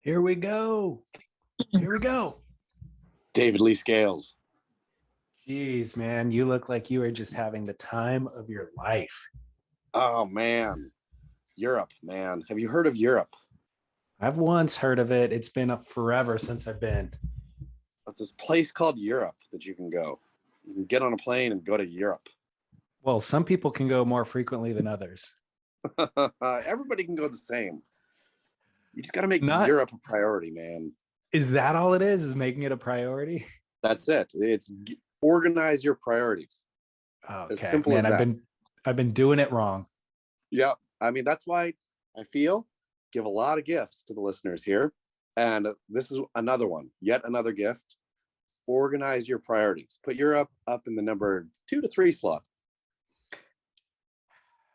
Here we go. Here we go. David Lee Scales. Jeez, man, you look like you are just having the time of your life. Oh, man. Europe, man. Have you heard of Europe? I've once heard of it. It's been forever since I've been. It's this place called Europe that you can go. You can get on a plane and go to Europe. Well, some people can go more frequently than others. Everybody can go the same. You just got to make Not Europe a priority, man. Is that all it is making it a priority? That's it. It's organize your priorities. Okay, as simple man, as that. I've been doing it wrong. Yeah. I mean, that's why I feel give a lot of gifts to the listeners here. And this is another one, yet another gift. Organize your priorities. Put Europe up in the number 2 to 3 slot.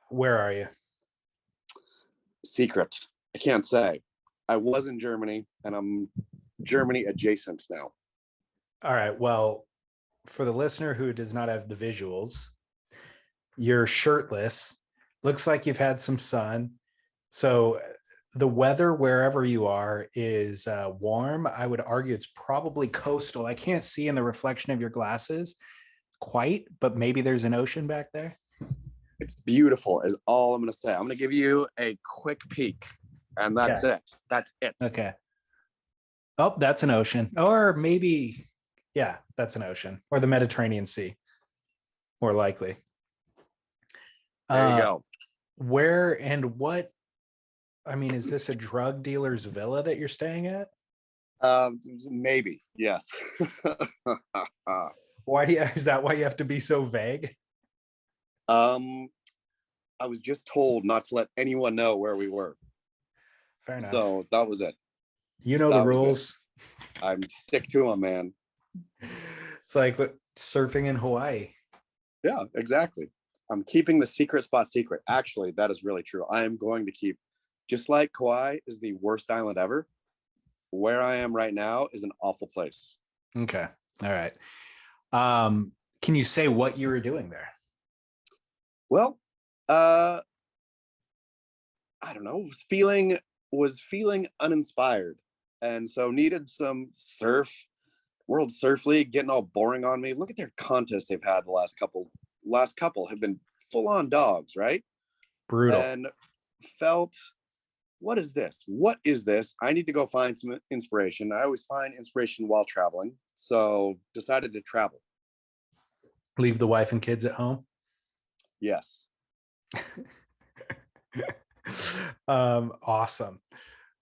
Where are you? Secret. I can't say. I was in Germany and I'm Germany adjacent now. All right. Well, for the listener who does not have the visuals, you're shirtless. Looks like you've had some sun. So the weather wherever you are is warm. I would argue it's probably coastal. I can't see in the reflection of your glasses quite, but maybe there's an ocean back there. It's beautiful is all I'm going to say. I'm going to give you a quick peek and that's it. That's it. Okay. Oh, that's an ocean. Or maybe, yeah, that's an ocean or the Mediterranean Sea. More likely. There you go. Where and what? I mean, is this a drug dealer's villa that you're staying at? Maybe, yes. Is that why you have to be so vague? I was just told not to let anyone know where we were. Fair enough. So that was it. You know the rules. I'm stick to them, man. It's like surfing in Hawaii. Yeah, exactly. I'm keeping the secret spot secret. Actually, that is really true. I am going to keep, just like Kauai is the worst island ever, where I am right now is an awful place. Okay. All right. Can you say what you were doing there? Well, I don't know, was feeling uninspired. And so needed some World Surf League getting all boring on me. Look at their contests they've had the last couple have been full on dogs, right? Brutal. And felt, what is this? What is this? I need to go find some inspiration. I always find inspiration while traveling. So decided to travel. Leave the wife and kids at home? Yes. Awesome.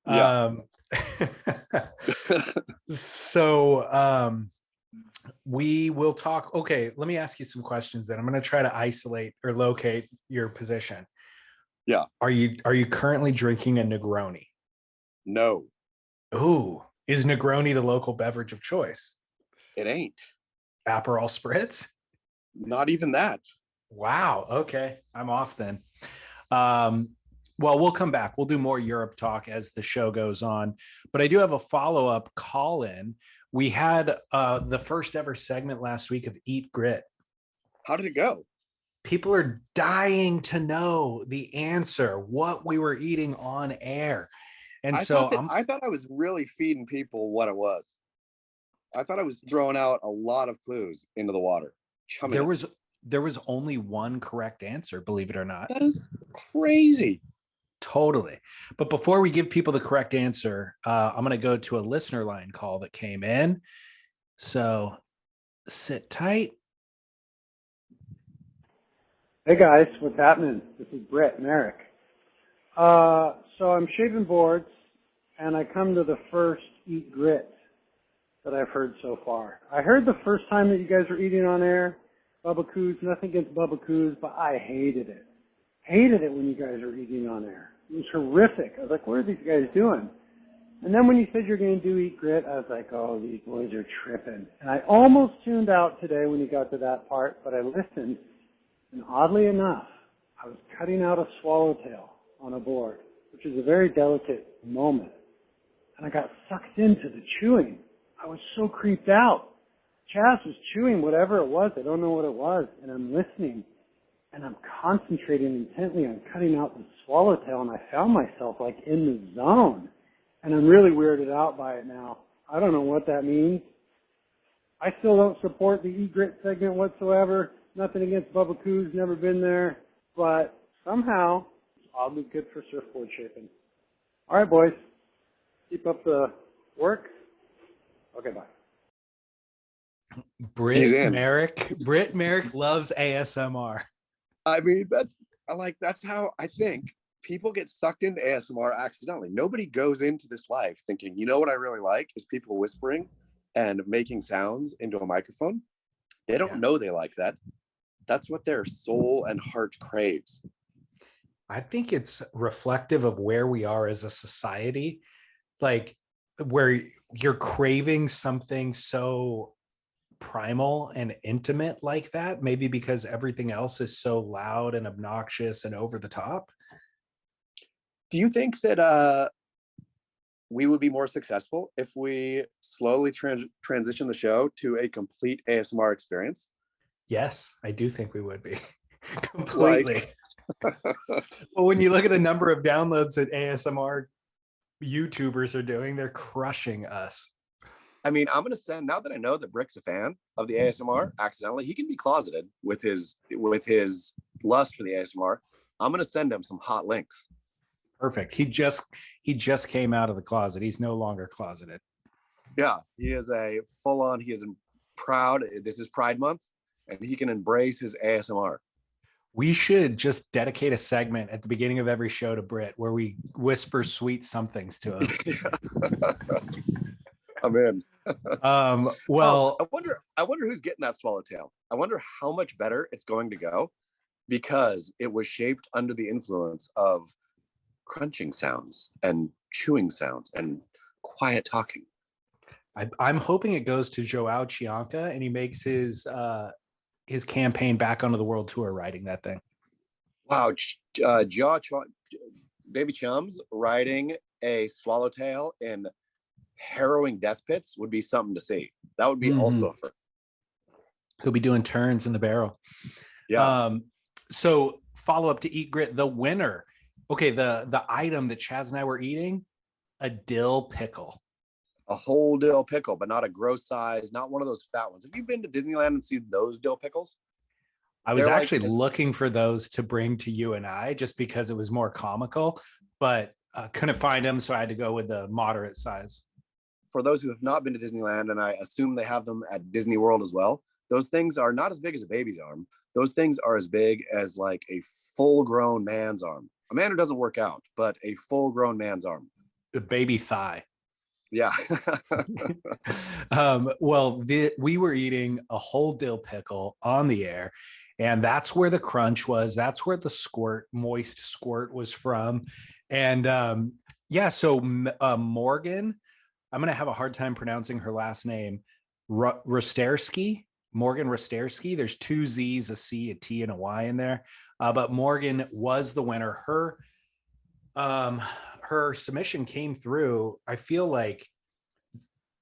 Yeah. So we will talk. Okay, let me ask you some questions then. I'm going to try to isolate or locate your position. Yeah. Are you currently drinking a Negroni? No. Ooh, is Negroni the local beverage of choice? It ain't. Aperol Spritz? Not even that. Wow. Okay. I'm off then. Well, we'll come back. We'll do more Europe talk as the show goes on. But I do have a follow-up call in. We had the first ever segment last week of Eat Grit. How did it go? People are dying to know the answer, what we were eating on air. And I thought I was really feeding people what it was. I thought I was throwing out a lot of clues into the water. There was only one correct answer, believe it or not. That is crazy. Totally. But before we give people the correct answer, I'm going to go to a listener line call that came in. So sit tight. Hey guys, what's happening? This is Brett Merrick. So I'm shaving boards and I come to the first Eat Grit that I've heard so far. I heard the first time that you guys were eating on air, Bubba Coos, nothing against Bubba Coos, but I hated it. Hated it when you guys were eating on air. It was horrific. I was like, what are these guys doing? And then when you said you're going to do Eat Grit, I was like, oh, these boys are tripping. And I almost tuned out today when you got to that part, but I listened. And oddly enough, I was cutting out a swallowtail on a board, which is a very delicate moment. And I got sucked into the chewing. I was so creeped out. Chaz was chewing whatever it was. I don't know what it was. And I'm listening. And I'm concentrating intently on cutting out the swallowtail. And I found myself like in the zone. And I'm really weirded out by it now. I don't know what that means. I still don't support the Eat Grit segment whatsoever. Nothing against Bubba Coos, never been there. But somehow, it's oddly good for surfboard shaping. All right, boys. Keep up the work. Okay, bye. He's in. Britt Merrick loves ASMR. I mean, that's how I think people get sucked into ASMR accidentally. Nobody goes into this life thinking, you know what I really like is people whispering and making sounds into a microphone. They don't know they like that. That's what their soul and heart craves. I think it's reflective of where we are as a society, like where you're craving something so primal and intimate like that, maybe because everything else is so loud and obnoxious and over the top. Do you think that we would be more successful if we slowly transition the show to a complete ASMR experience? Yes, I do think we would be. Completely. Well, when you look at the number of downloads that ASMR YouTubers are doing, they're crushing us. I mean, I'm going to send, now that I know that Brick's a fan of the ASMR accidentally, he can be closeted with his lust for the ASMR. I'm going to send him some hot links. Perfect. He just came out of the closet. He's no longer closeted. Yeah, he is a full-on, he is proud. This is Pride Month, and he can embrace his ASMR. We should just dedicate a segment at the beginning of every show to Britt where we whisper sweet somethings to him. I'm in. Well, I wonder who's getting that swallowtail. I wonder how much better it's going to go because it was shaped under the influence of crunching sounds and chewing sounds and quiet talking. I'm hoping it goes to Joao Chianca and he makes his campaign back onto the world tour riding that thing. Wow, Baby Chums riding a swallowtail in harrowing death pits would be something to see. That would be also for. He'll be doing turns in the barrel. Yeah. So follow up to Eat Grit, the winner. Okay, the item that Chaz and I were eating, a dill pickle. A whole dill pickle, but not a gross size, not one of those fat ones. Have you been to Disneyland and seen those dill pickles? I was actually looking for those to bring to you and I just because it was more comical, but couldn't find them, so I had to go with the moderate size. For those who have not been to Disneyland, and I assume they have them at Disney World as well, those things are not as big as a baby's arm. Those things are as big as like a full-grown man's arm. A man who doesn't work out, but a full-grown man's arm. A baby thigh. Yeah. Well, we were eating a whole dill pickle on the air, and that's where the crunch was. That's where the moist squirt was from. And so Morgan, I'm going to have a hard time pronouncing her last name, Rosterski. Morgan Rosterski. There's two Z's, a C, a T, and a Y in there. But Morgan was the winner. Her submission came through, I feel like,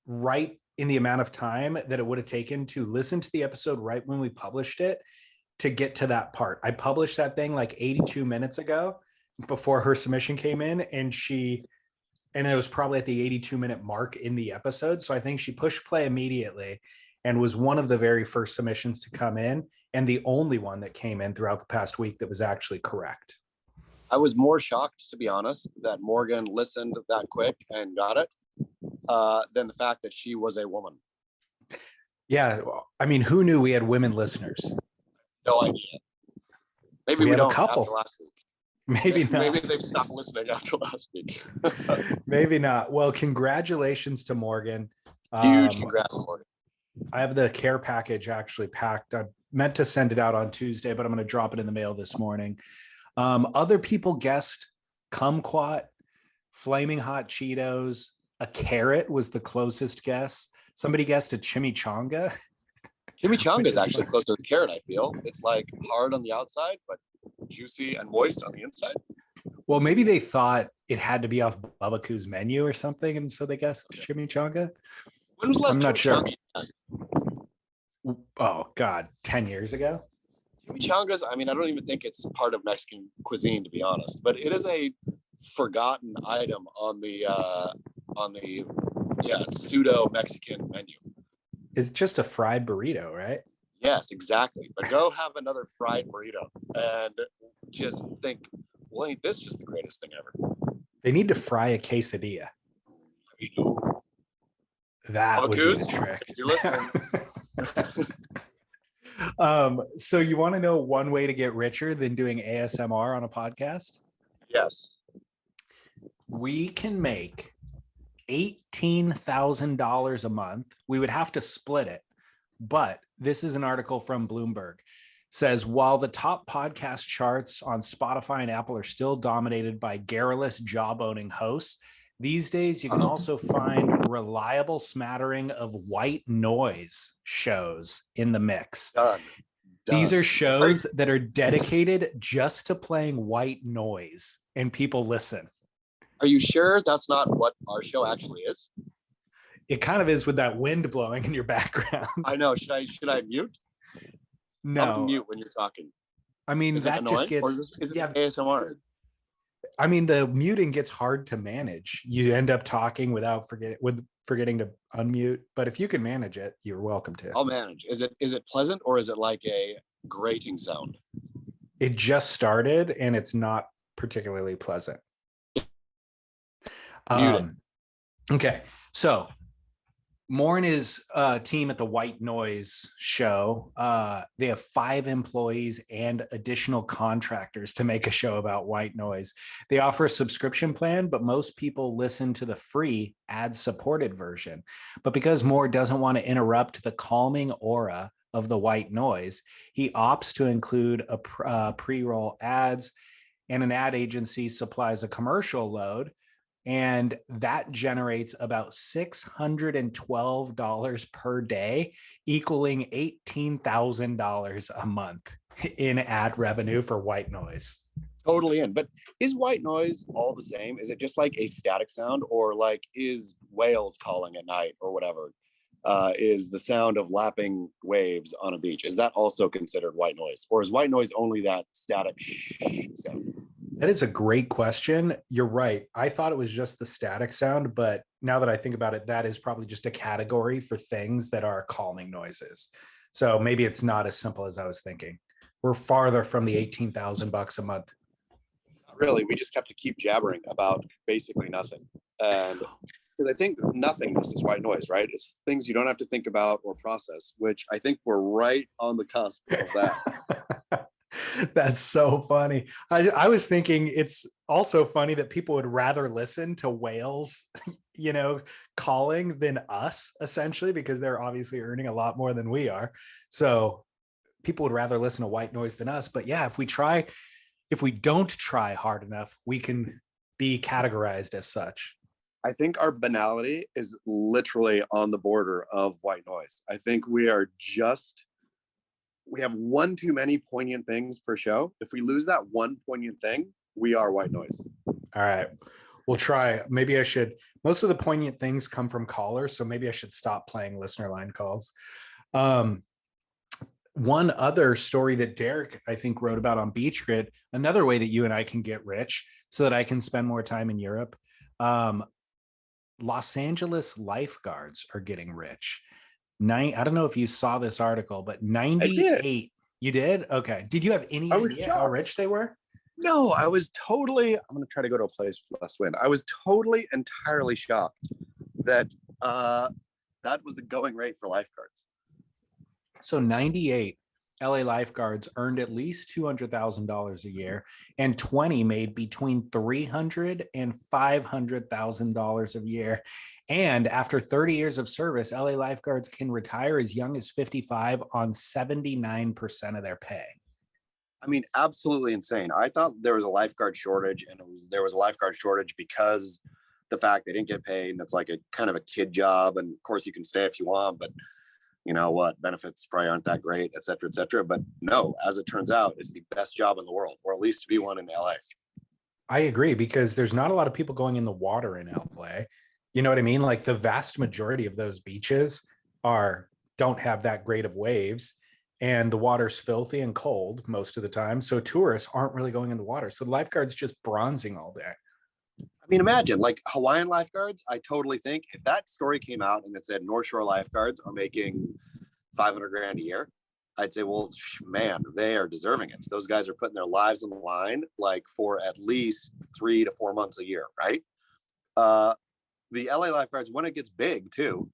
right in the amount of time that it would have taken to listen to the episode right when we published it to get to that part. I published that thing like 82 minutes ago before her submission came in, and it was probably at the 82-minute mark in the episode. So I think she pushed play immediately and was one of the very first submissions to come in, and the only one that came in throughout the past week that was actually correct. I was more shocked, to be honest, that Morgan listened that quick and got it than the fact that she was a woman. Yeah. I mean, who knew we had women listeners? No idea. Maybe we have don't a couple. after last week. Maybe not. Maybe they've stopped listening after last week. Maybe not. Well, congratulations to Morgan. Huge congrats, Morgan. I have the care package actually packed. I meant to send it out on Tuesday, but I'm going to drop it in the mail this morning. Other people guessed kumquat, flaming hot Cheetos, a carrot was the closest guess. Somebody guessed a chimichanga. Chimichanga is actually close to the carrot, I feel. It's like hard on the outside, but juicy and moist on the inside. Well, maybe they thought it had to be off Bubba Coos' menu or something, and so they guessed chimichanga. When was the last I'm not sure. chimichanga? Oh, God, 10 years ago? Chimichangas, I mean, I don't even think it's part of Mexican cuisine, to be honest, but it is a forgotten item on the on the pseudo Mexican menu. It's just a fried burrito, right? Yes, exactly. But go have another fried burrito and just think, well, ain't this just the greatest thing ever? They need to fry a quesadilla. That would be the trick. If you're listening. So you want to know one way to get richer than doing ASMR on a podcast? Yes. We can make $18,000 a month. We would have to split it, but this is an article from Bloomberg. Says while the top podcast charts on Spotify and Apple are still dominated by garrulous job-owning hosts, these days you can also find reliable smattering of white noise shows in the mix. Done. These are shows that are dedicated just to playing white noise, and people listen. Are you sure that's not what our show actually is? It kind of is with that wind blowing in your background. I know. Should I mute? No. I'll mute when you're talking. I mean, is that just gets... Or is it ASMR? I mean, the muting gets hard to manage. You end up talking without forgetting to unmute. But if you can manage it, you're welcome to. I'll manage. Is it pleasant or is it like a grating sound? It just started and it's not particularly pleasant. Okay, so Moore and his team at the White Noise show, they have 5 employees and additional contractors to make a show about white noise. They offer a subscription plan, but most people listen to the free ad-supported version. But because Moore doesn't want to interrupt the calming aura of the white noise, he opts to include a pre-roll ads, and an ad agency supplies a commercial load. And that generates about $612 per day, equaling $18,000 a month in ad revenue for white noise. Totally in. But is white noise all the same? Is it just like a static sound, or like is whales calling at night or whatever? Is the sound of lapping waves on a beach, is that also considered white noise? Or is white noise only that static sound? That is a great question. You're right. I thought it was just the static sound, but now that I think about it, that is probably just a category for things that are calming noises. So maybe it's not as simple as I was thinking. We're farther from the $18,000 a month. Really, we just have to keep jabbering about basically nothing. And because I think nothingness is white noise, right? It's things you don't have to think about or process, which I think we're right on the cusp of that. That's so funny. I was thinking it's also funny that people would rather listen to whales, calling than us, essentially, because they're obviously earning a lot more than we are. So people would rather listen to white noise than us. But yeah, if we don't try hard enough, we can be categorized as such. I think our banality is literally on the border of white noise. I think we have one too many poignant things per show. If we lose that one poignant thing, we are white noise. All right. We'll try. Maybe I should. Most of the poignant things come from callers, so maybe I should stop playing listener line calls. One other story that Derek, I think, wrote about on Beach Grid, another way that you and I can get rich so that I can spend more time in Europe. Los Angeles lifeguards are getting rich. I don't know if you saw this article, but 98. You did? Okay. Did you have any idea how rich they were? No, I was totally, I'm going to try to go to a place with less wind. I was totally, entirely shocked that that was the going rate for lifeguards. So 98 LA lifeguards earned at least $200,000 a year, and 20 made between $300,000 and $500,000 a year. And after 30 years of service, LA lifeguards can retire as young as 55 on 79% of their pay. I mean, absolutely insane. I thought there was a lifeguard shortage, and there was a lifeguard shortage because the fact they didn't get paid, and it's like a kind of a kid job. And of course, you can stay if you want, but you know what, benefits probably aren't that great, et cetera, et cetera. But no, as it turns out, it's the best job in the world, or at least to be one in LA. I agree, because there's not a lot of people going in the water in LA. You know what I mean? Like the vast majority of those beaches don't have that great of waves, and the water's filthy and cold most of the time. So tourists aren't really going in the water. So the lifeguard's just bronzing all day. I mean, imagine like Hawaiian lifeguards. I totally think if that story came out and it said North Shore lifeguards are making 500 grand a year, I'd say, well, man, they are deserving it. Those guys are putting their lives on the line, like for at least 3 to 4 months a year, right? The LA lifeguards, when it gets big too,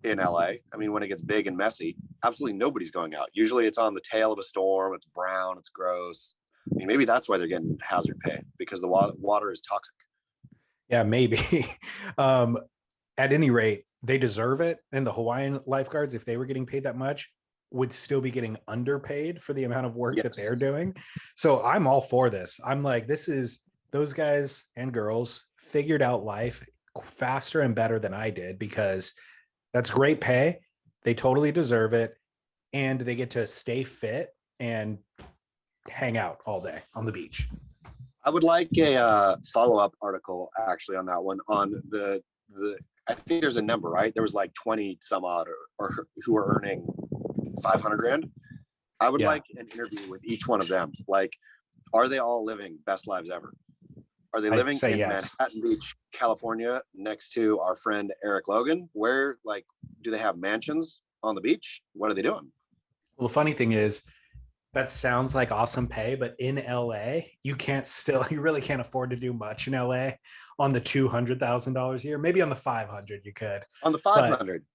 in LA, I mean, when it gets big and messy, absolutely nobody's going out. Usually it's on the tail of a storm, it's brown, it's gross. I mean, maybe that's why they're getting hazard pay, because the water is toxic. Yeah, maybe. um, at any rate, they deserve it. And the Hawaiian lifeguards, if they were getting paid that much, would still be getting underpaid for the amount of work that they're doing. So I'm all for this. I'm like, this is those guys and girls figured out life faster and better than I did, because that's great pay. They totally deserve it. And they get to stay fit and hang out all day on the beach. I would like a follow-up article actually on that one, on the I think there's a number, right? There was like 20 some odd or who are earning 500 grand. I would like an interview with each one of them. Like, are they all living best lives ever? Are they living in Manhattan Beach, California, next to our friend Eric Logan? Where, like, do they have mansions on the beach? What are they doing? Well, the funny thing is, that sounds like awesome pay, but in LA, you really can't afford to do much in LA on the $200,000 a year. Maybe on the 500 you could. On the 500.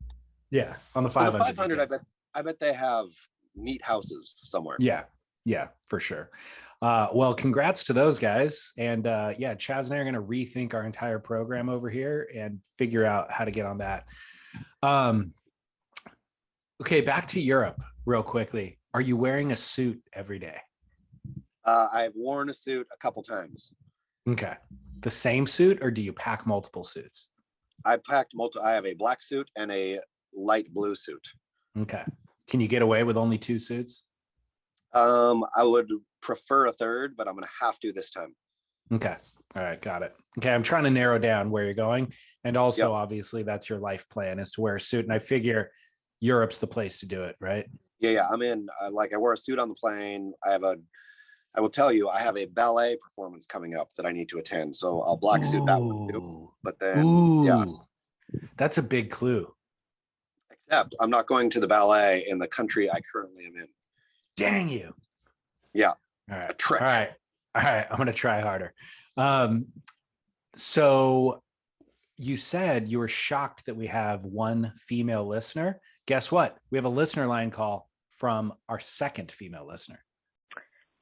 Yeah, on the 500. On the 500, I bet they have neat houses somewhere. Yeah, for sure. Well, congrats to those guys. And yeah, Chaz and I are going to rethink our entire program over here and figure out how to get on that. Okay, back to Europe real quickly. Are you wearing a suit every day? I've worn a suit a couple times. Okay. The same suit, or do you pack multiple suits? I packed multiple. I have a black suit and a light blue suit. Okay. Can you get away with only 2 suits? I would prefer a third, but I'm going to have to this time. Okay. All right. Got it. Okay. I'm trying to narrow down where you're going. And also, obviously, that's your life plan, is to wear a suit. And I figure Europe's the place to do it, right? Yeah. I'm in, I wear a suit on the plane. I will tell you, I have a ballet performance coming up that I need to attend. So I'll black suit that one too. But then, that's a big clue. Except I'm not going to the ballet in the country I currently am in. Dang you. Yeah. All right. All right. I'm going to try harder. So you said you were shocked that we have one female listener. Guess what? We have a listener line call from our second female listener.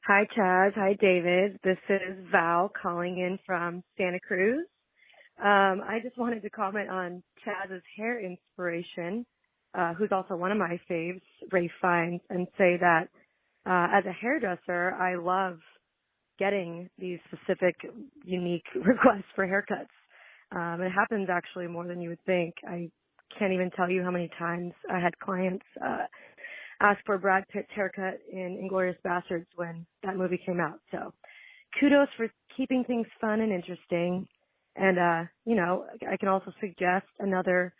Hi, Chaz. Hi, David. This is Val calling in from Santa Cruz. I just wanted to comment on Chaz's hair inspiration, who's also one of my faves, Ray Fiennes, and say that as a hairdresser, I love getting these specific, unique requests for haircuts. It happens actually more than you would think. I can't even tell you how many times I had clients ask for Brad Pitt's haircut in Inglourious Basterds when that movie came out. So kudos for keeping things fun and interesting. And, I can also suggest another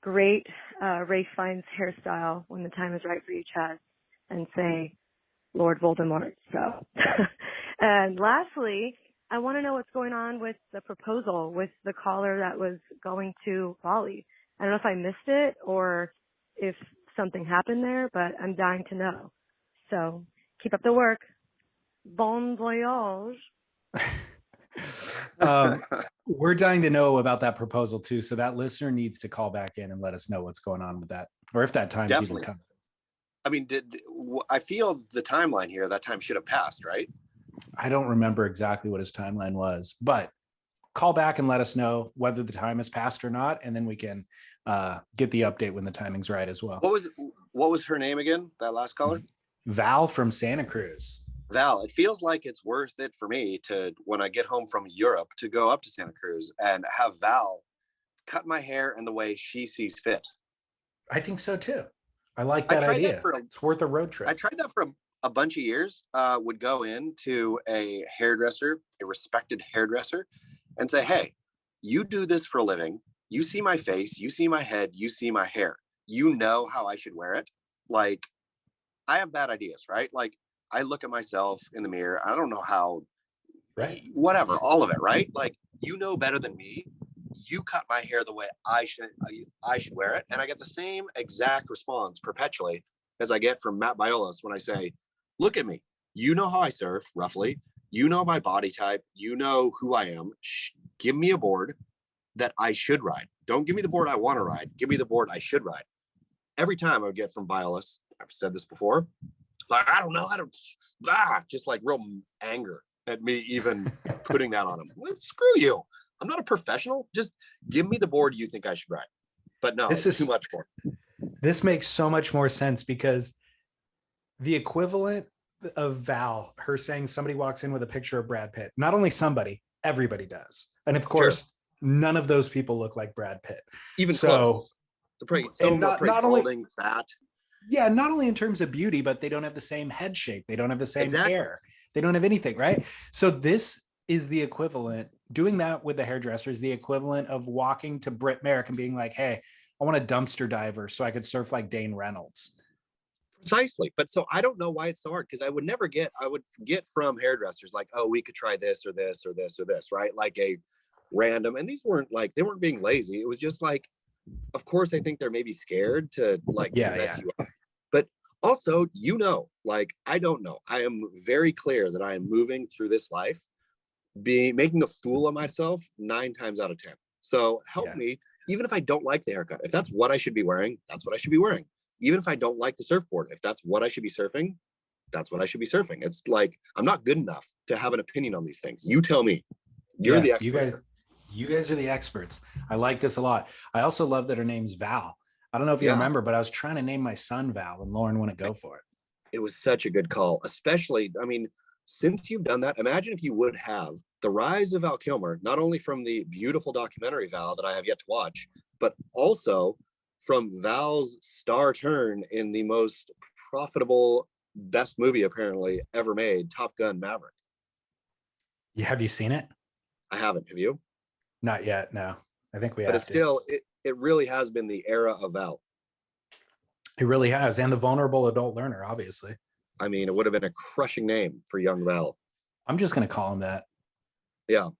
great Ray Fiennes hairstyle when the time is right for you, Chaz, and say Lord Voldemort. So, and lastly, I want to know what's going on with the proposal with the caller that was going to Bali. I don't know if I missed it or if something happened there, but I'm dying to know. So keep up the work. Bon voyage. We're dying to know about that proposal too. So that listener needs to call back in and let us know what's going on with that, or if that time's even coming. I mean, I feel the timeline here, that time should have passed, right? I don't remember exactly what his timeline was, but call back and let us know whether the time has passed or not. And then we can get the update when the timing's right as well. What was her name again? That last caller? Val from Santa Cruz. Val, it feels like it's worth it for me to, when I get home from Europe, to go up to Santa Cruz and have Val cut my hair in the way she sees fit. I think so too. I like that idea. It's worth a road trip. I tried that for a bunch of years. Would go into a hairdresser, a respected hairdresser, and say, hey, you do this for a living. You see my face, you see my head, you see my hair. You know how I should wear it. Like, I have bad ideas, right? Like, I look at myself in the mirror. I don't know how Right. whatever, all of it, right? Like, you know better than me. You cut my hair the way I should wear it. And I get the same exact response perpetually as I get from Matt Biolos when I say, look at me. You know how I surf, roughly. You know my body type. You know who I am. Give me a board that I should ride. Don't give me the board I want to ride. Give me the board I should ride. Every time I would get from Biolos, I've said this before, like, I don't know how to, just like real anger at me even putting that on him. Like, screw you. I'm not a professional. Just give me the board you think I should ride. But no, This it's is too much for me. This makes so much more sense because the equivalent of Val, her saying somebody walks in with a picture of Brad Pitt, not only somebody, everybody does. And of course, none of those people look like Brad Pitt. Even so close. They're pretty, and not only balding, fat. Yeah, not only in terms of beauty, but they don't have the same head shape. They don't have the same Exactly. hair. They don't have anything, right? So this is the equivalent. Doing that with the hairdresser is the equivalent of walking to Britt Merrick and being like, hey, I want a dumpster diver so I could surf like Dane Reynolds. Precisely. But so I don't know why it's so hard, because I would get from hairdressers like, oh, we could try this or this or this or this, right? Like a random, and these weren't like, they weren't being lazy. It was just like, of course, I think they're maybe scared to like mess you up. But also, like, I don't know. I am very clear that I am moving through this life making a fool of myself 9 times out of 10. So help me, even if I don't like the haircut, if that's what I should be wearing, that's what I should be wearing. Even if I don't like the surfboard, if that's what I should be surfing, that's what I should be surfing. It's like, I'm not good enough to have an opinion on these things. You tell me. You're the expert. You guys are the experts. I like this a lot. I also love that her name's Val. I don't know if you remember, but I was trying to name my son Val and Lauren wouldn't go for it. It was such a good call, especially, I mean, since you've done that, imagine if you would have the rise of Val Kilmer, not only from the beautiful documentary Val that I have yet to watch, but also from Val's star turn in the most profitable, best movie apparently ever made, Top Gun Maverick. Have you seen it? I haven't. Have you? Not yet. No, I think we have. But it's still, it really has been the era of Val. It really has. And the vulnerable adult learner, obviously. I mean, it would have been a crushing name for young Val. I'm just going to call him that. Yeah.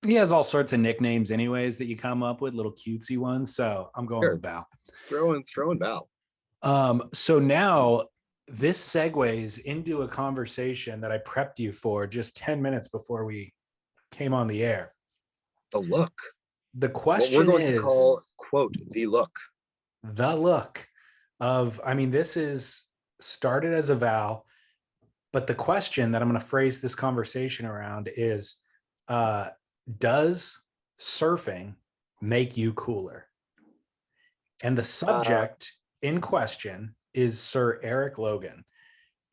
He has all sorts of nicknames anyways that you come up with, little cutesy ones. So I'm going with Val. Throwing Val. So now this segues into a conversation that I prepped you for just 10 minutes before we came on the air. The look. The question we're going is, to call, quote, the look. The look of, I mean, this is started as a Val, but the question that I'm going to phrase this conversation around is, does surfing make you cooler? And the subject in question is Sir Eric Logan.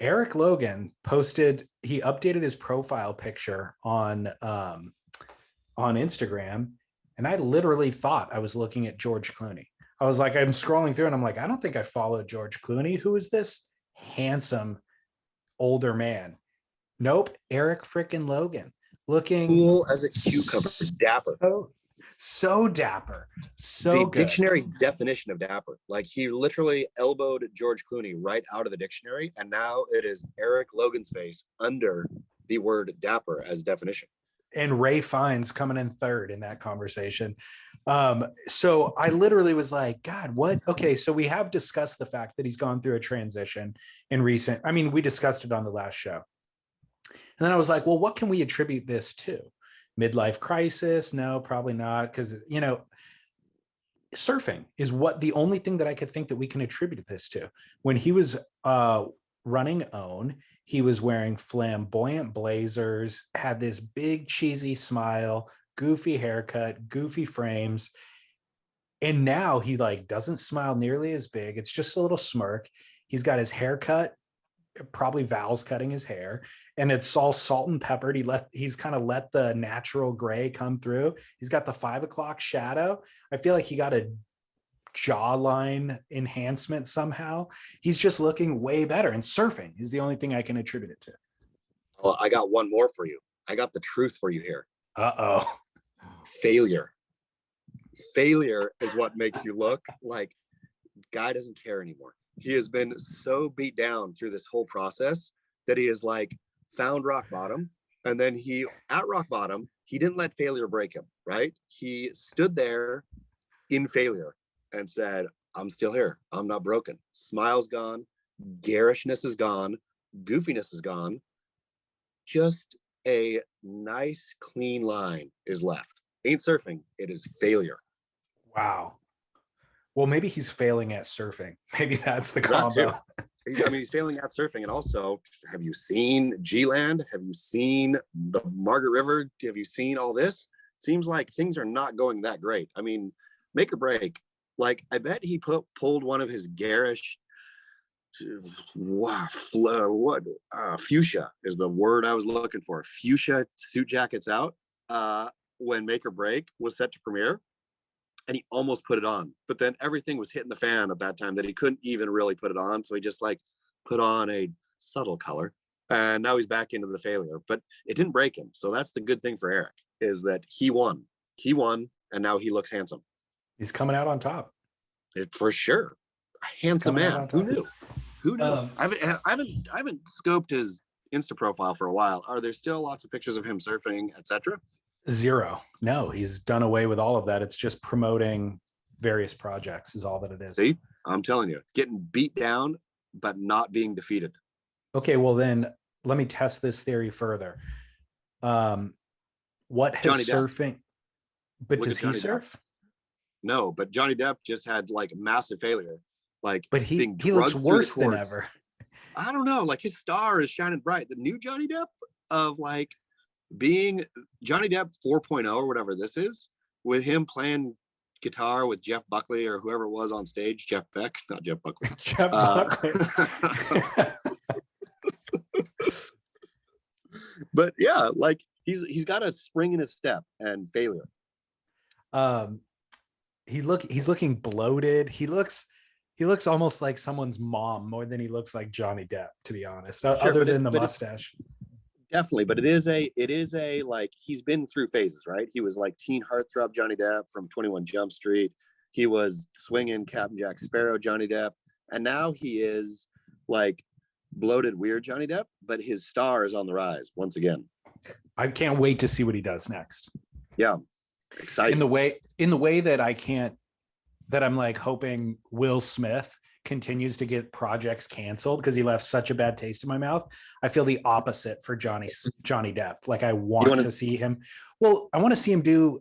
Eric Logan he updated his profile picture on Instagram, and I literally thought I was looking at George Clooney. I was like, I'm scrolling through and I'm like, I don't think I followed George Clooney. Who is this handsome older man? Nope, Eric frickin' Logan. Looking cool as a cucumber, dapper. So dapper. So the good. Dictionary definition of dapper. Like, he literally elbowed George Clooney right out of the dictionary, and now it is Eric Logan's face under the word dapper as definition. And Ray Fiennes coming in third in that conversation. So I literally was like, God, what? Okay, so we have discussed the fact that he's gone through a transition we discussed it on the last show. And then I was like, well, what can we attribute this to? Midlife crisis? No, probably not. Because, surfing is the only thing that I could think that we can attribute this to. When he was running OWN, he was wearing flamboyant blazers, had this big cheesy smile, goofy haircut, goofy frames. And now he doesn't smile nearly as big. It's just a little smirk. He's got his haircut. Probably Val's cutting his hair, and it's all salt and peppered. He's kind of let the natural gray come through. He's got the 5 o'clock shadow. I feel like he got a jawline enhancement somehow. He's just looking way better, and surfing is the only thing I can attribute it to. Well, I got one more for you. I got the truth for you here. Uh-oh. Failure is what makes you look like guy doesn't care anymore. He has been so beat down through this whole process that he has found rock bottom. And then he, at rock bottom, he didn't let failure break him, right? He stood there in failure and said, I'm still here. I'm not broken. Smile's gone. Garishness is gone. Goofiness is gone. Just a nice, clean line is left. Ain't surfing. It is failure. Wow. Well, maybe he's failing at surfing. Maybe that's the That combo. too. I mean, he's failing at surfing. And also, have you seen G-Land? Have you seen the Margaret River? Have you seen all this? Seems like things are not going that great. I mean, make or break. Like, I bet he pulled one of his garish, fuchsia is the word I was looking for. Fuchsia suit jackets out when Make or Break was set to premiere. And he almost put it on, but then everything was hitting the fan at that time that he couldn't even really put it on. So he just like put on a subtle color, and now he's back into the failure, but it didn't break him. So that's the good thing for Eric, is that he won, and now he looks handsome. He's coming out on top. For sure. A handsome man. Who knew? I haven't scoped his Insta profile for a while. Are there still lots of pictures of him surfing, etc.? Zero. No, he's done away with all of that. It's just promoting various projects is all that it is. See, I'm telling you, getting beat down, but not being defeated. Okay, well then let me test this theory further. What has Johnny surfing, but Look does at he Johnny surf? No, but Johnny Depp just had like massive failure. Like, But he being looks drugged through the worse than courts. ever. I don't know. Like, his star is shining bright. The new Johnny Depp of like being Johnny Depp 4.0 or whatever this is, with him playing guitar with Jeff Buckley or whoever it was on stage, Jeff Beck, not Jeff Buckley. Jeff Buckley. But yeah, like he's got a spring in his step and failure. He's looking bloated. He looks almost like someone's mom more than he looks like Johnny Depp, to be honest. Sure, other than the mustache. Definitely, but it is a like, he's been through phases, right? He was like teen heartthrob Johnny Depp from 21 Jump Street. He was swinging Captain Jack Sparrow Johnny Depp, and now he is like bloated weird Johnny Depp, but his star is on the rise once again. I can't wait to see what he does next. Yeah, exciting. In the way that I'm like hoping Will Smith continues to get projects canceled because he left such a bad taste in my mouth. I feel the opposite for Johnny Depp. Like, I want to see him. Well, I want to see him do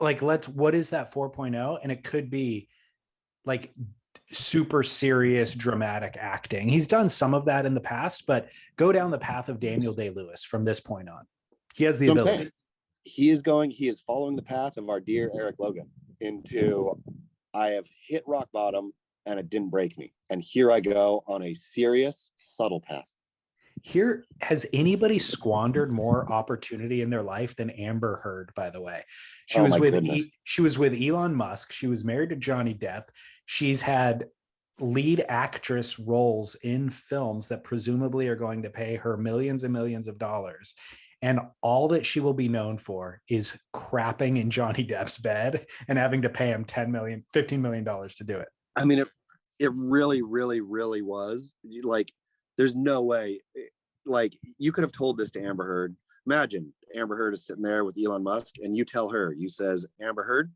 like, what is that 4.0? And it could be like super serious dramatic acting. He's done some of that in the past, but go down the path of Daniel Day-Lewis from this point on. He has the ability. He is following the path of our dear Eric Logan into, I have hit rock bottom and it didn't break me, and here I go on a serious, subtle path. Here, has anybody squandered more opportunity in their life than Amber Heard, by the way? She was with Elon Musk. She was married to Johnny Depp. She's had lead actress roles in films that presumably are going to pay her millions and millions of dollars. And all that she will be known for is crapping in Johnny Depp's bed and having to pay him $15 million to do it. I mean, it really, really, really was. Like, there's no way. Like, you could have told this to Amber Heard. Imagine Amber Heard is sitting there with Elon Musk, and you tell her, you says, Amber Heard,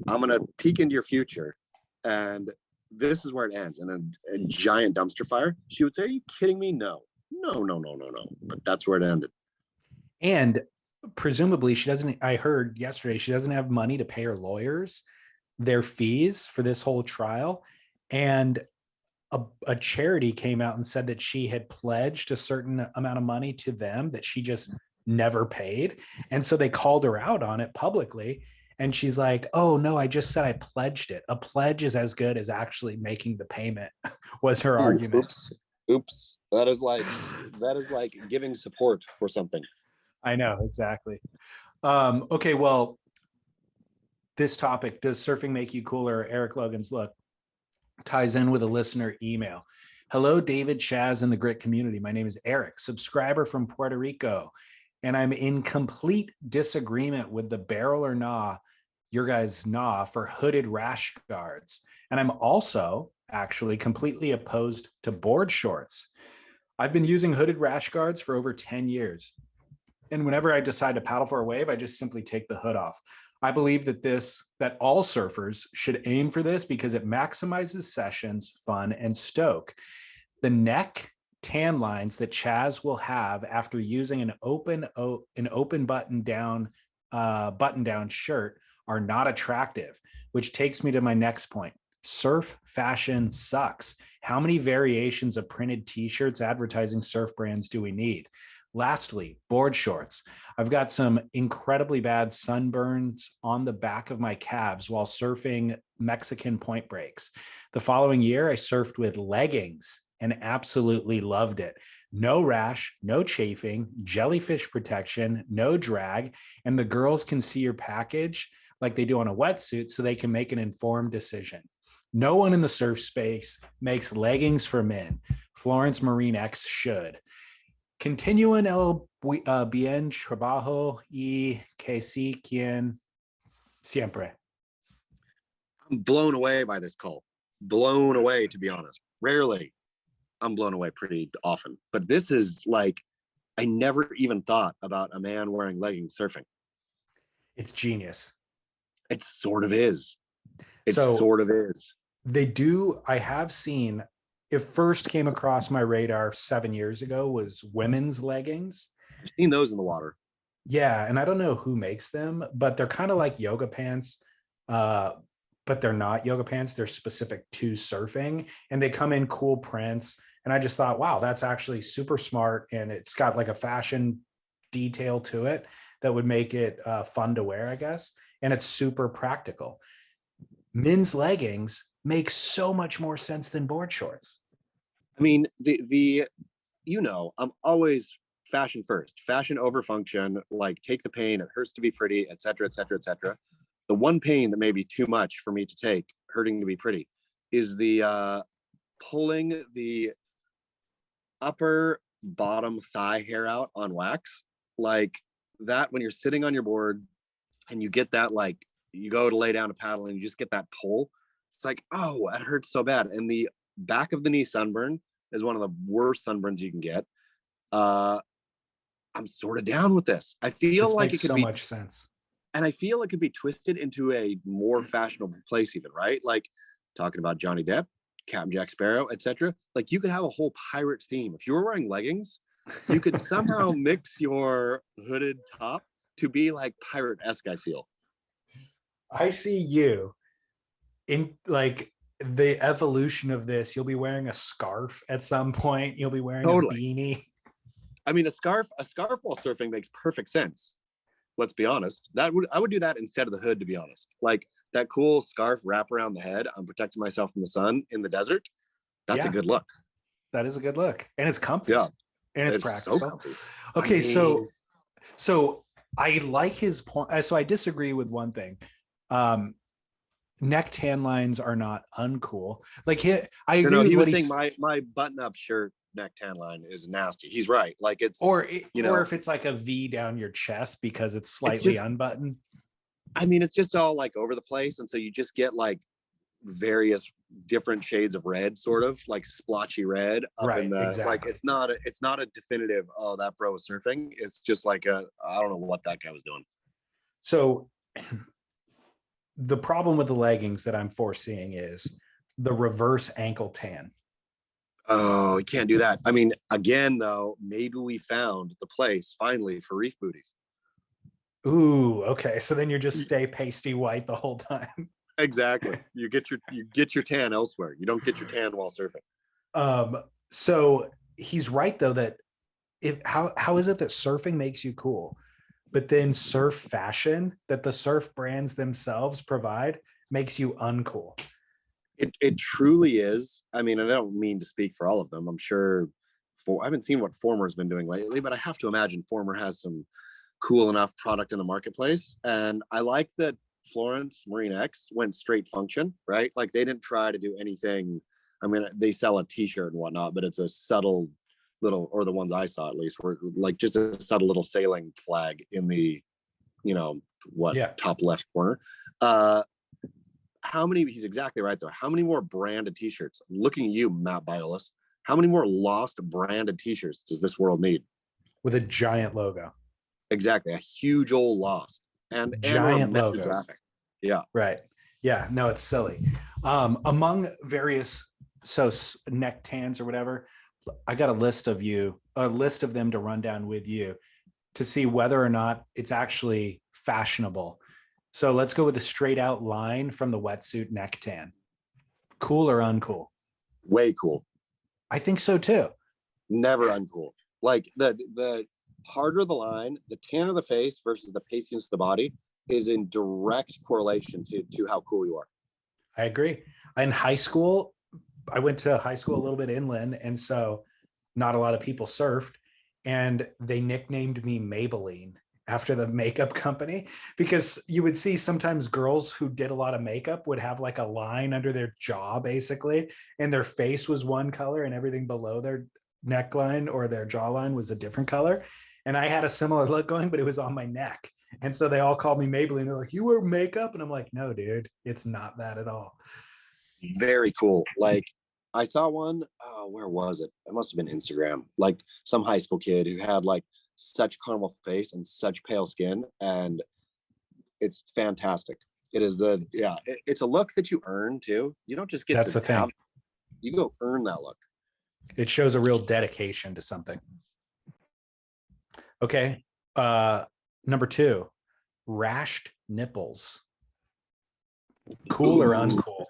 I'm going to peek into your future, and this is where it ends. And then a giant dumpster fire. She would say, are you kidding me? No. But that's where it ended. And presumably she doesn't, I heard yesterday, she doesn't have money to pay her lawyers their fees for this whole trial. And a charity came out and said that she had pledged a certain amount of money to them that she just never paid. And so they called her out on it publicly. And she's like, oh no, I just said I pledged it. A pledge is as good as actually making the payment, was her argument. Oops. That is like giving support for something. I know, exactly. Okay, well, this topic, does surfing make you cooler? Eric Logan's look ties in with a listener email. Hello, David, Chaz, and the Grit community. My name is Eric, subscriber from Puerto Rico, and I'm in complete disagreement with the barrel or nah, your guys' nah, for hooded rash guards. And I'm also actually completely opposed to board shorts. I've been using hooded rash guards for over 10 years. And whenever I decide to paddle for a wave, I just simply take the hood off. I believe that all surfers should aim for this because it maximizes sessions, fun, and stoke. The neck tan lines that Chaz will have after using an open button down shirt are not attractive, which takes me to my next point. Surf fashion sucks. How many variations of printed t-shirts advertising surf brands do we need? Lastly, board shorts. I've got some incredibly bad sunburns on the back of my calves while surfing Mexican point breaks. The following year, I surfed with leggings and absolutely loved it. No rash, no chafing, jellyfish protection, no drag, and the girls can see your package like they do on a wetsuit so they can make an informed decision. No one in the surf space makes leggings for men. Florence Marine X should. Continúen el bien trabajo y que sí quien siempre. I'm blown away by this call. Blown away, to be honest. Rarely. I'm blown away pretty often. But this is like, I never even thought about a man wearing leggings surfing. It's genius. It sort of is. I have seen, it first came across my radar 7 years ago was women's leggings. I've seen those in the water. Yeah, and I don't know who makes them, but they're kind of like yoga pants, but they're not yoga pants. They're specific to surfing, and they come in cool prints. And I just thought, wow, that's actually super smart, and it's got like a fashion detail to it that would make it fun to wear, I guess. And it's super practical. Men's leggings make so much more sense than board shorts. I mean, I'm always fashion first, fashion over function, like take the pain, it hurts to be pretty, et cetera, et cetera, et cetera. The one pain that may be too much for me to take, hurting to be pretty, is the pulling the upper bottom thigh hair out on wax. Like that, when you're sitting on your board and you get that, like you go to lay down to paddle and you just get that pull, it's like, oh, that hurts so bad. And the back of the knee sunburn is one of the worst sunburns you can get. I'm sort of down with this. I feel like it could be so much sense. And I feel it could be twisted into a more fashionable place even, right? Like talking about Johnny Depp, Captain Jack Sparrow, etc. Like you could have a whole pirate theme. If you were wearing leggings, you could somehow mix your hooded top to be like pirate-esque, I feel. I see you in like the evolution of this. You'll be wearing a scarf at some point. You'll be wearing a beanie. I mean, a scarf while surfing makes perfect sense. Let's be honest. I would do that instead of the hood, to be honest. Like that cool scarf wrap around the head. I'm protecting myself from the sun in the desert. That's a good look. That is a good look. And it's comfy. Yeah. And it's practical. So okay, so I like his point. So I disagree with one thing. Neck tan lines are not uncool. Like I agree with he what was saying my button-up shirt neck tan line is nasty. He's right. Like it's or if it's like a V down your chest because it's slightly unbuttoned. I mean, it's just all like over the place, and so you just get like various different shades of red, sort of like splotchy red up in the exactly. Like it's not a definitive, oh, that bro was surfing. It's just like I don't know what that guy was doing. So the problem with the leggings that I'm foreseeing is the reverse ankle tan. Oh, you can't do that. I mean, again, though, maybe we found the place finally for reef booties. Ooh, okay. So then you just stay pasty white the whole time. Exactly. You get your tan elsewhere. You don't get your tan while surfing. So he's right though that how is it that surfing makes you cool, but then surf fashion that the surf brands themselves provide makes you uncool? It truly is. I mean, I don't mean to speak for all of them. I'm sure I haven't seen what Former's been doing lately, but I have to imagine Former has some cool enough product in the marketplace. And I like that Florence Marine X went straight function, right? Like they didn't try to do anything. I mean, they sell a t-shirt and whatnot, but it's a subtle little, or the ones I saw at least, were like just a subtle little sailing flag in the, top left corner. He's exactly right though. How many more branded t-shirts? I'm looking at you, Matt Biolis. How many more lost branded t-shirts does this world need? With a giant logo. Exactly. A huge old lost and or a Giant messy logos. graphic. Yeah. Right. Yeah. No, it's silly. Among various neck tans or whatever, I got a list of them to run down with you to see whether or not it's actually fashionable. So let's go with a straight out line from the wetsuit neck tan. Cool or uncool? Way cool. I think so too. Never uncool. Like the harder the line, the tanner the face versus the pastiness of the body is in direct correlation to how cool you are. I agree. In high school, I went to high school a little bit inland, and so not a lot of people surfed, and they nicknamed me Maybelline after the makeup company, because you would see sometimes girls who did a lot of makeup would have like a line under their jaw basically, and their face was one color and everything below their neckline or their jawline was a different color. And I had a similar look going, but it was on my neck. And so they all called me Maybelline. They're like, "You wear makeup?" And I'm like, "No, dude, it's not that at all." Very cool. Like I saw one, where was it? It must have been Instagram. Like some high school kid who had like such caramel face and such pale skin, and it's fantastic. It is it's a look that you earn too. You don't just get That's to the thing. You go earn that look. It shows a real dedication to something. Okay. Number 2, rashed nipples. Cool or uncool?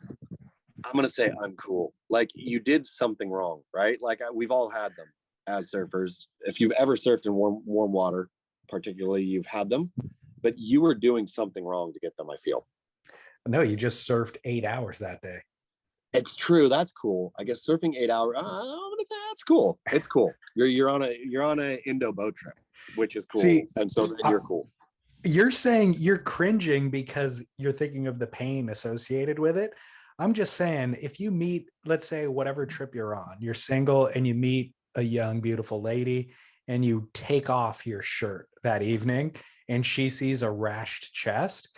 I'm gonna say uncool. Like you did something wrong, right? Like we've all had them as surfers. If you've ever surfed in warm water, particularly, you've had them, but you were doing something wrong to get them. I feel. No, you just surfed 8 hours that day. It's true. That's cool. I guess surfing 8 hours. That's cool. It's cool. You're on a Indo boat trip, which is cool. See, and so then you're cool. You're saying you're cringing because you're thinking of the pain associated with it. I'm just saying, if you meet, let's say, whatever trip you're on, you're single and you meet a young, beautiful lady and you take off your shirt that evening and she sees a rashed chest,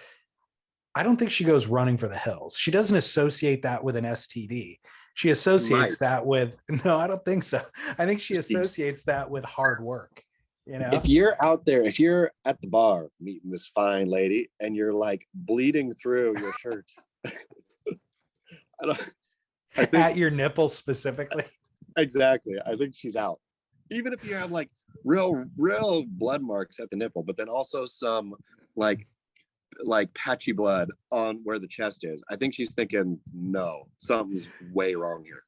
I don't think she goes running for the hills. She doesn't associate that with an STD. She associates that with, no, I don't think so. I think she associates that with hard work. You know, if you're out there, if you're at the bar meeting this fine lady and you're like bleeding through your shirt, I think, at your nipples specifically. Exactly. I think she's out. Even if you have like real blood marks at the nipple, but then also some like patchy blood on where the chest is, I think she's thinking, no, something's way wrong here.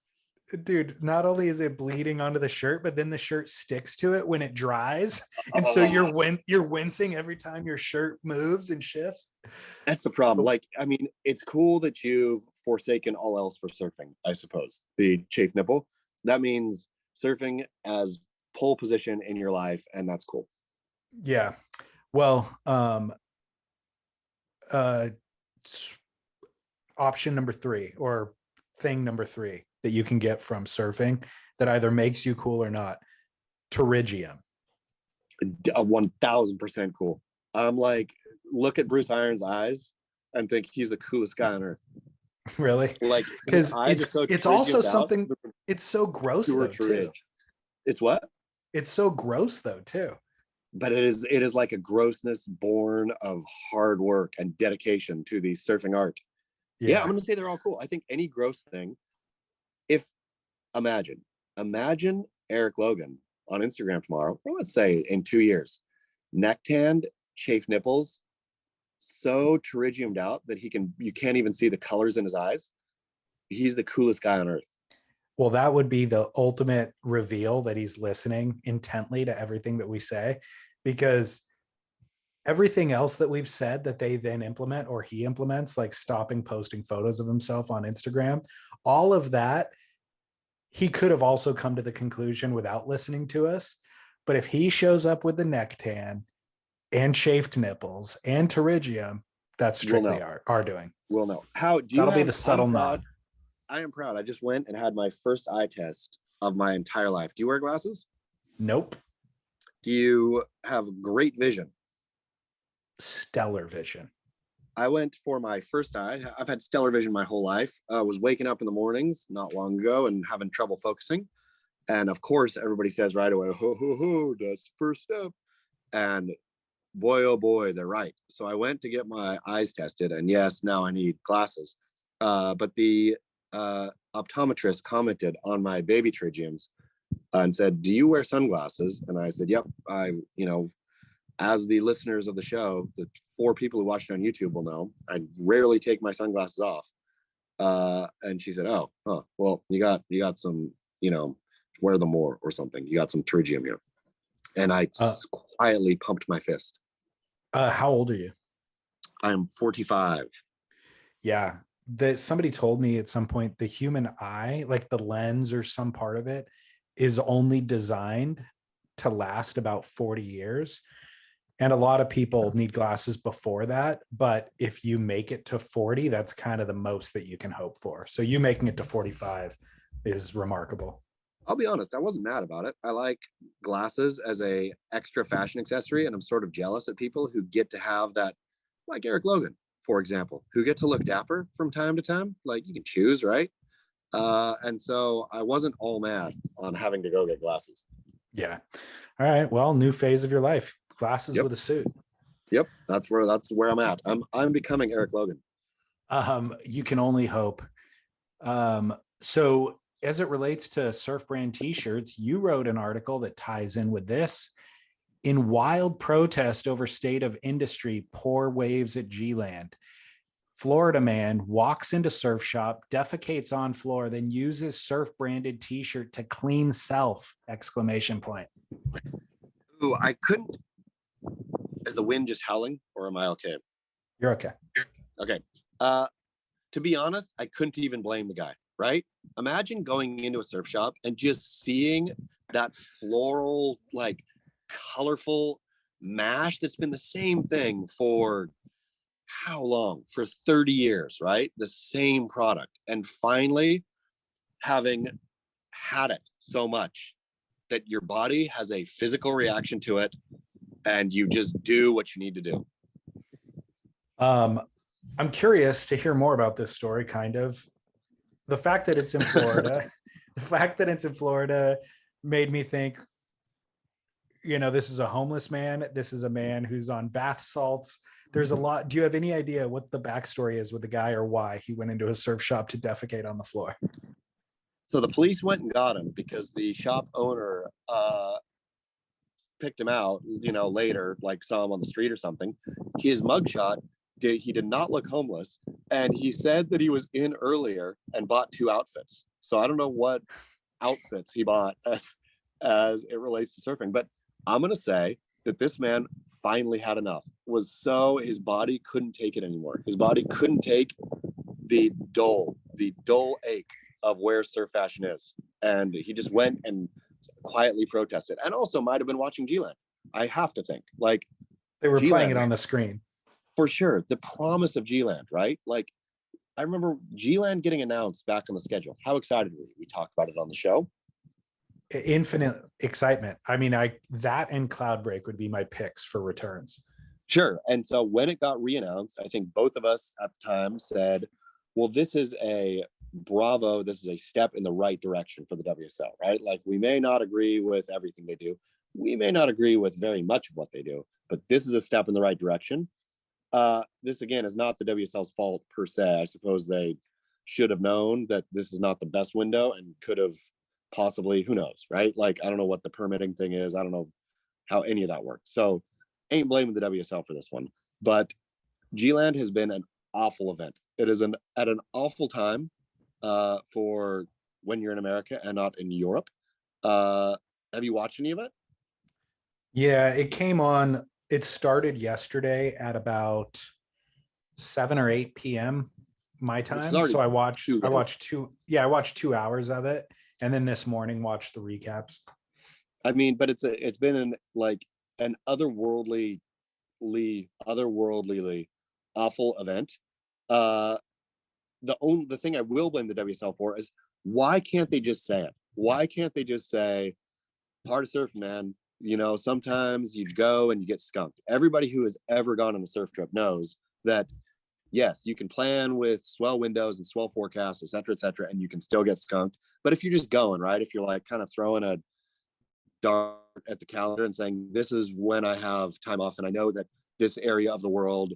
Dude, not only is it bleeding onto the shirt, but then the shirt sticks to it when it dries. And so you're wincing every time your shirt moves and shifts. That's the problem. Like, I mean, it's cool that you've forsaken all else for surfing, I suppose. The chafed nipple, that means surfing as pole position in your life, and that's cool. Yeah. Well, option number 3, or thing number 3 that you can get from surfing that either makes you cool or not: pterygium. 1000% cool. I'm like, look at Bruce Iron's eyes and think he's the coolest guy on earth. Really? Like, because it's also something. It's so gross though too. It's what? It's so gross though too. But it is like a grossness born of hard work and dedication to the surfing art. Yeah, I'm gonna say they're all cool. I think any gross thing. Imagine Eric Logan on Instagram tomorrow, or let's say in 2 years, neck tanned, chafed nipples, so pterygiumed out that you can't even see the colors in his eyes. He's the coolest guy on earth. Well, that would be the ultimate reveal that he's listening intently to everything that we say, because everything else that we've said that they then implement or he implements, like stopping posting photos of himself on Instagram, all of that, he could have also come to the conclusion without listening to us. But if he shows up with the neck tan and chafed nipples and pterygium, that's strictly our doing. We'll know. That'll be the subtle nod. I am proud. I just went and had my first eye test of my entire life. Do you wear glasses? Nope. Do you have great vision? Stellar vision. I went for my first eye. I've had stellar vision my whole life. I was waking up in the mornings not long ago and having trouble focusing. And of course, everybody says right away, ho, ho, ho, that's the first step. And boy, oh boy, they're right. So I went to get my eyes tested, and yes, now I need glasses. But the optometrist commented on my baby pterygiums and said, "Do you wear sunglasses?" And I said, "Yep." As the listeners of the show, the 4 people who watch it on YouTube will know, I rarely take my sunglasses off. And she said, "Oh, huh, well, you got some, wear them more or something. You got some pterygium here." And I quietly pumped my fist. How old are you? I'm 45. Yeah. Somebody told me at some point the human eye, like the lens or some part of it, is only designed to last about 40 years. And a lot of people need glasses before that. But if you make it to 40, that's kind of the most that you can hope for. So you making it to 45 is remarkable. I'll be honest, I wasn't mad about it. I like glasses as a extra fashion accessory, and I'm sort of jealous at people who get to have that, like Eric Logan, for example, who get to look dapper from time to time. Like, you can choose, right? And so I wasn't all mad on having to go get glasses. Yeah. All right. Well, new phase of your life. Glasses Yep. with a suit. Yep, that's where I'm at. I'm becoming Eric Logan. You can only hope. So as it relates to surf brand t-shirts, you wrote an article that ties in with this. In wild protest over state of industry, poor waves at G-Land. Florida man walks into surf shop, defecates on floor, then uses surf branded t-shirt to clean self, ! Ooh, I couldn't. Is the wind just howling, or am I okay? You're okay. Okay. To be honest, I couldn't even blame the guy, right? Imagine going into a surf shop and just seeing that floral, like colorful mash that's been the same thing for how long? For 30 years, right? The same product. And finally having had it so much that your body has a physical reaction to it and you just do what you need to do. I'm curious to hear more about this story, kind of. The fact that it's in Florida, made me think, this is a homeless man. This is a man who's on bath salts. There's a lot. Do you have any idea what the backstory is with the guy, or why he went into a surf shop to defecate on the floor? So the police went and got him because the shop owner picked him out, later, like saw him on the street or something. His mugshot, he did not look homeless. And he said that he was in earlier and bought 2 outfits. So I don't know what outfits he bought as it relates to surfing. But I'm going to say that this man finally had enough. His body couldn't take it anymore. His body couldn't take the dull ache of where surf fashion is. And he just went and quietly protested, and also might have been watching G-Land. I have to think, like, they were G-Land, playing it on the screen for sure. The promise of G-Land, right? Like, I remember G-Land getting announced back on the schedule. How excited were you? We talked about it on the show. Infinite excitement. I mean, that and Cloudbreak would be my picks for returns. Sure. And so when it got re-announced, I think both of us at the time said, well, this is a bravo. This is a step in the right direction for the WSL, right? Like, we may not agree with everything they do. We may not agree with very much of what they do, but this is a step in the right direction. This, again, is not the WSL's fault per se. I suppose they should have known that this is not the best window and could have possibly, who knows, right? Like, I don't know what the permitting thing is. I don't know how any of that works. So ain't blaming the WSL for this one. But G-Land has been an awful event. It is at an awful time for when you're in America and not in Europe. Have you watched any of it? Yeah, it came on. It started yesterday at about 7 or 8 p.m. my time. So I watched 2 hours of it, and then this morning watched the recaps. I mean, but it's been an otherworldly awful event. The thing I will blame the WSL for is, why can't they just say it? Why can't they just say, part of surfing, man, sometimes you go and you get skunked. Everybody who has ever gone on a surf trip knows that, yes, you can plan with swell windows and swell forecasts, et cetera, and you can still get skunked. But if you're just going, right, if you're like kind of throwing a dart at the calendar and saying, this is when I have time off. And I know that this area of the world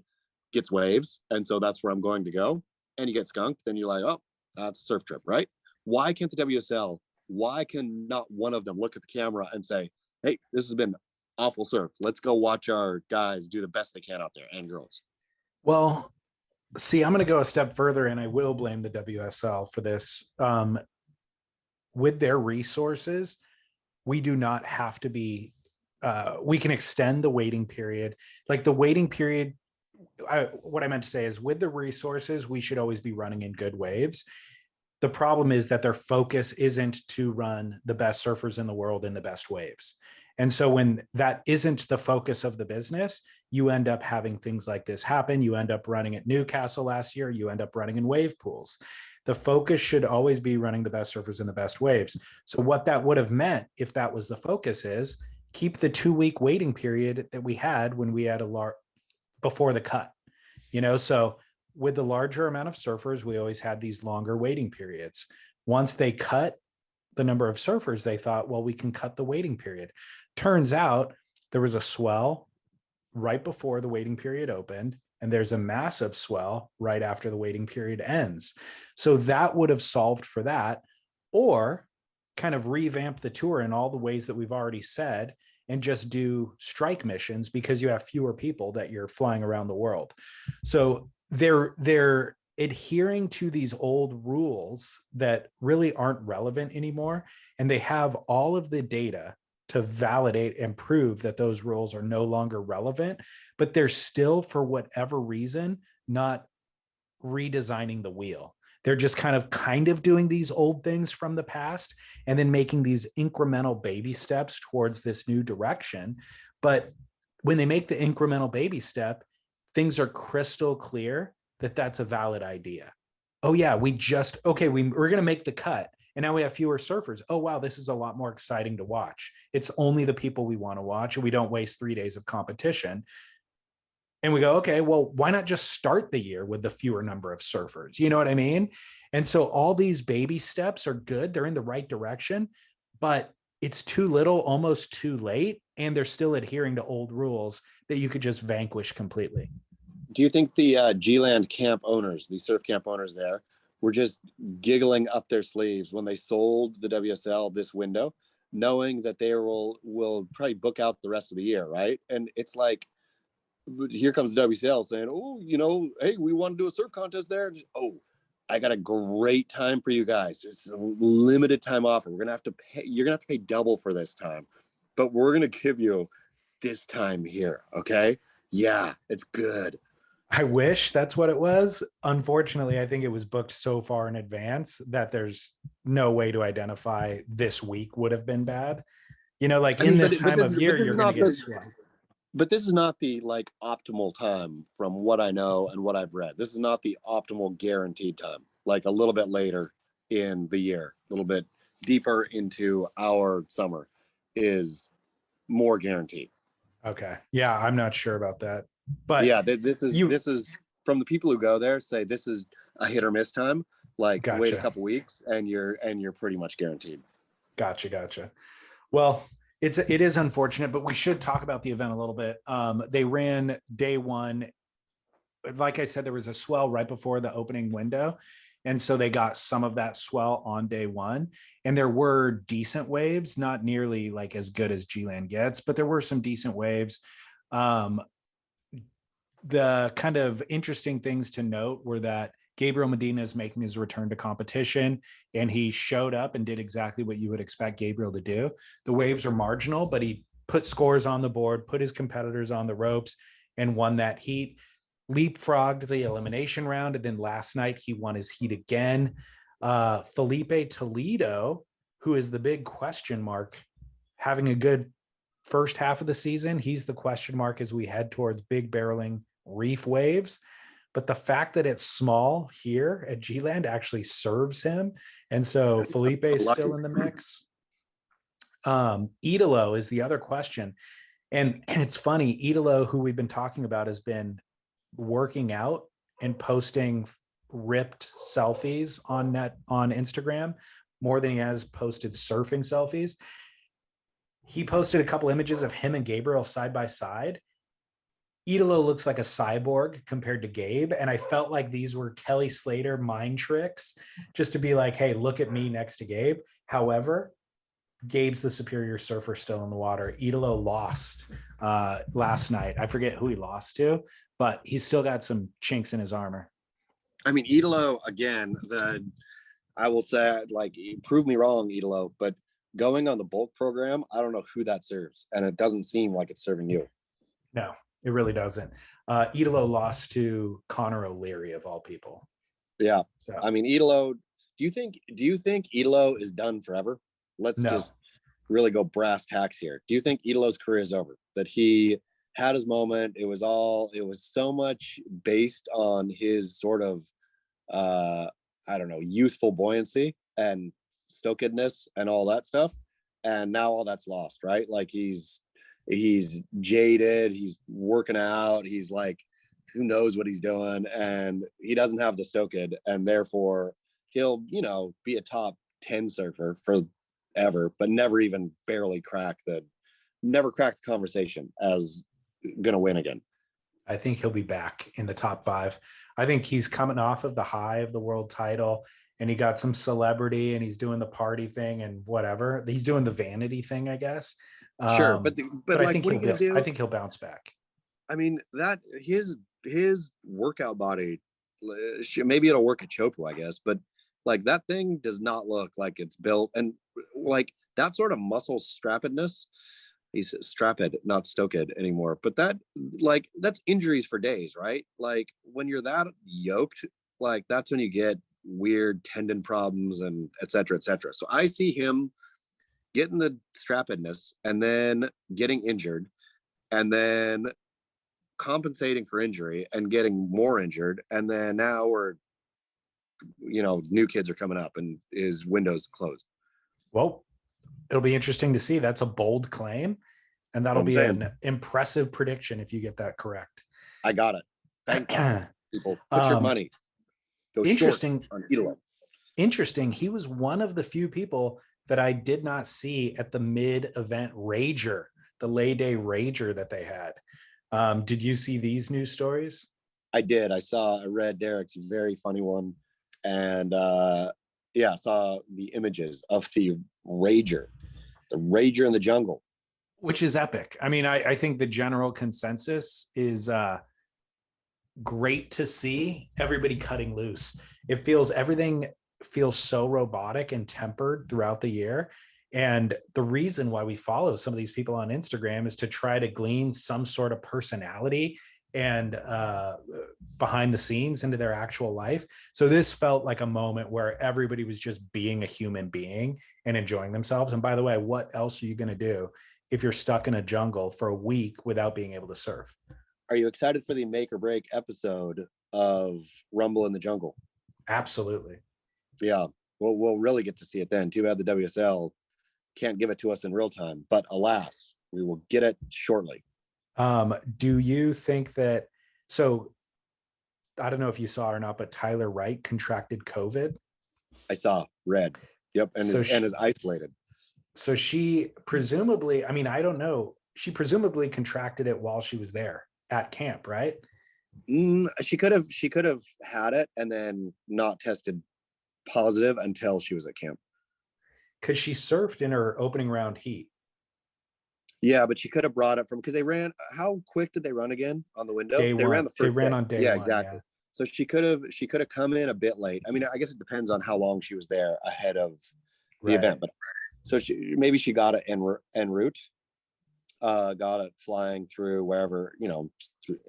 gets waves. And so that's where I'm going to go. And you get skunked, then you're like, oh, that's a surf trip, right? Why can't the WSL, why can not one of them look at the camera and say, hey, this has been awful surf. Let's go watch our guys do the best they can out there, and girls. Well, see, I'm going to go a step further, and I will blame the WSL for this. With their resources, we do not have to be, we can extend the waiting period. Like the waiting period, what I meant to say is with the resources, we should always be running in good waves. The problem is that their focus isn't to run the best surfers in the world in the best waves. And so when that isn't the focus of the business, you end up having things like this happen. You end up running at Newcastle last year. You end up running in wave pools. The focus should always be running the best surfers in the best waves. So what that would have meant if that was the focus is keep the 2-week waiting period that we had when we had before the cut, so with the larger amount of surfers, we always had these longer waiting periods. Once they cut the number of surfers, they thought, well, we can cut the waiting period. Turns out there was a swell right before the waiting period opened, and there's a massive swell right after the waiting period ends. So that would have solved for that, or kind of revamp the tour in all the ways that we've already said, and just do strike missions because you have fewer people that you're flying around the world. So they're adhering to these old rules that really aren't relevant anymore. And they have all of the data to validate and prove that those rules are no longer relevant, but they're still, for whatever reason, not redesigning the wheel. They're just kind of doing these old things from the past and then making these incremental baby steps towards this new direction. But when they make the incremental baby step, things are crystal clear that that's a valid idea. Oh yeah, we're going to make the cut. And now we have fewer surfers. Oh, wow, this is a lot more exciting to watch. It's only the people we want to watch, and we don't waste 3 days of competition. And we go, okay, well, why not just start the year with the fewer number of surfers? You know what I mean? And so all these baby steps are good. They're in the right direction, but it's too little, almost too late. And they're still adhering to old rules that you could just vanquish completely. Do you think the G-Land camp owners, the surf camp owners there, were just giggling up their sleeves when they sold the WSL this window, knowing that they will probably book out the rest of the year, right? And it's like, here comes the WSL saying, oh, hey, we want to do a surf contest there. Oh, I got a great time for you guys. It's a limited time offer. You're gonna have to pay double for this time, but we're gonna give you this time here. Okay. Yeah, it's good. I wish that's what it was. Unfortunately, I think it was booked so far in advance that there's no way to identify this week would have been bad. This time of year, you're going to get swell. But this is not the optimal time from what I know and what I've read. This is not the optimal guaranteed time. Like a little bit later in the year, a little bit deeper into our summer is more guaranteed. Okay. Yeah, I'm not sure about that. But yeah, this is from the people who go there say this is a hit or miss time. Gotcha. Wait a couple weeks and you're pretty much guaranteed. Gotcha. Well, it is unfortunate, but we should talk about the event a little bit. They ran day one. Like I said, there was a swell right before the opening window. And so they got some of that swell on day one. And there were decent waves, not nearly as good as G-Land gets, but there were some decent waves. The kind of interesting things to note were that Gabriel Medina is making his return to competition, and he showed up and did exactly what you would expect Gabriel to do. The waves are marginal, but he put scores on the board, put his competitors on the ropes, and won that heat. Leapfrogged the elimination round, and then last night he won his heat again. Felipe Toledo, who is the big question mark, having a good first half of the season. He's the question mark as we head towards big barreling reef waves. But the fact that it's small here at G-Land actually serves him. And so Felipe is still in the mix. Idolo is the other question. And it's funny, Idolo, who we've been talking about, has been working out and posting ripped selfies on Instagram more than he has posted surfing selfies. he posted a couple images of him and Gabriel side by side. Idolo looks like a cyborg compared to Gabe. And I felt like these were Kelly Slater mind tricks just to be like, hey, look at me next to Gabe. However, Gabe's the superior surfer still in the water. Idolo lost last night. I forget who he lost to, but he's still got some chinks in his armor. I mean, Idolo, again, I will say, like, prove me wrong, Idolo, but going on the bulk program, I don't know who that serves. And it doesn't seem like it's serving you. No, it really doesn't. Idolo lost to Connor O'Leary of all people. Yeah. So I mean, Idolo, do you think Idolo is done forever? Let's just really go brass tacks here. Do you think Idolo's career is over? That he had his moment. It was so much based on his sort of, I don't know, youthful buoyancy and stokedness and all that stuff. And now all that's lost, right? Like he's jaded. He's working out. He's like, who knows what he's doing. And he doesn't have the stoked, and therefore he'll, be a top 10 surfer forever, but never crack the conversation as gonna win again. I think he'll be back in the top 5. I think he's coming off of the high of the world title, and he got some celebrity, and he's doing the party thing and whatever. He's doing the vanity thing, I guess. Sure, but I like, think what are you gonna do? I think he'll bounce back. I mean, that his workout body, maybe it'll work at Chopu, I guess, but like that thing does not look like it's built, and like that sort of muscle strappedness. He's strapped, not stoked anymore. But that's injuries for days, right? Like when you're that yoked, like that's when you get weird tendon problems and et cetera, et cetera. So I see him getting the strappedness and then getting injured and then compensating for injury and getting more injured. And then now new kids are coming up and his window's closed. Well, it'll be interesting to see. That's a bold claim, and that'll be an impressive prediction if you get that correct. I got it. Thank you. People, put your money. Go interesting. On Idolo. Interesting. He was one of the few people that I did not see at the mid-event Rager, the lay day Rager that they had. Did you see these news stories? I did. I read Derek's very funny one, and I saw the images of the Rager in the jungle, which is epic. I mean, I think the general consensus is great to see everybody cutting loose. Everything feels so robotic and tempered throughout the year. And the reason why we follow some of these people on Instagram is to try to glean some sort of personality and behind the scenes into their actual life. So this felt like a moment where everybody was just being a human being and enjoying themselves. And by the way, what else are you going to do if you're stuck in a jungle for a week without being able to surf? Are you excited for the make or break episode of Rumble in the Jungle? Absolutely. Yeah, we'll really get to see it then. Too bad the WSL can't give it to us in real time, but alas, we will get it shortly. Do you think that, so I don't know if you saw or not, but Tyler Wright contracted COVID? I saw, read. Yep, and is isolated. So she presumably, I mean, I don't know, she presumably contracted it while she was there at camp, right? She could have had it and then not tested positive until she was at camp. Because she surfed in her opening round heat. Yeah, but she could have brought it from, because they ran. How quick did they run again on the window? They ran the first. They ran on day one. Exactly. Yeah. So she could have come in a bit late. I mean, I guess it depends on how long she was there ahead of the event. But so maybe she got it en route, got it flying through wherever,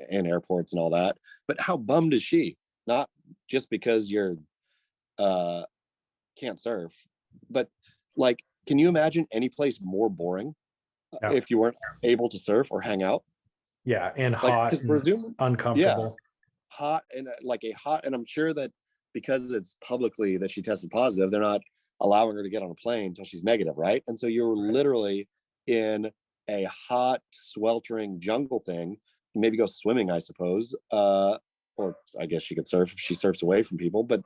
in airports and all that. But how bummed is she? Not just because you're can't surf, but like, can you imagine any place more boring if you weren't able to surf or hang out? Yeah, and hot, and uncomfortable. Yeah, hot and and I'm sure that because it's publicly that she tested positive, they're not allowing her to get on a plane until she's negative, right? And so you're literally in a hot, sweltering jungle thing. Maybe go swimming, I suppose, or I guess she could surf if she surfs away from people, but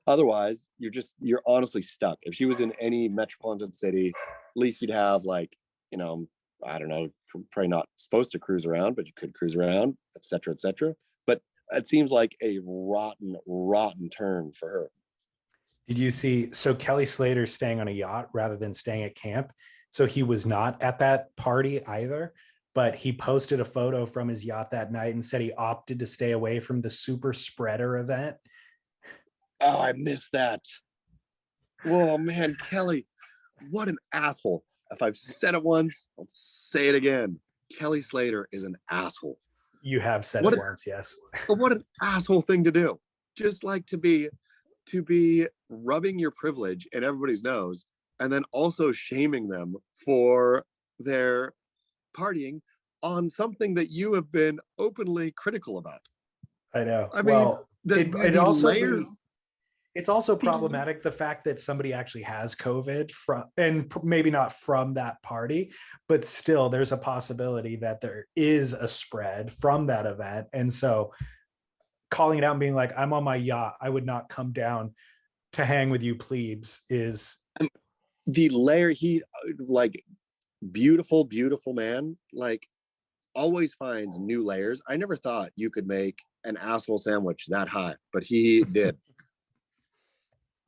otherwise you're honestly stuck. If she was in any metropolitan city, at least you'd have like you know, I don't know, probably not supposed to cruise around, but you could cruise around, et cetera, et cetera. But it seems like a rotten turn for her. Did you see? So Kelly Slater's staying on a yacht rather than staying at camp. So he was not at that party either, but he posted a photo from his yacht that night and said he opted to stay away from the super spreader event. Oh, I missed that. Whoa, man, Kelly, what an asshole. If I've said it once, I'll say it again. Kelly Slater is an asshole. You have said What it a- once, yes. What an asshole thing to do. Just like to be rubbing your privilege in everybody's nose and then also shaming them for their partying on something that you have been openly critical about. I know. I mean, it the also layers. it's also problematic the fact that somebody actually has COVID from, and maybe not from that party, but still there's a possibility that there is a spread from that event. And so calling it out and being like, I'm on my yacht, I would not come down to hang with you plebes, is The layer, he like beautiful man, like always finds new layers. I never thought you could make an asshole sandwich that high, but he did.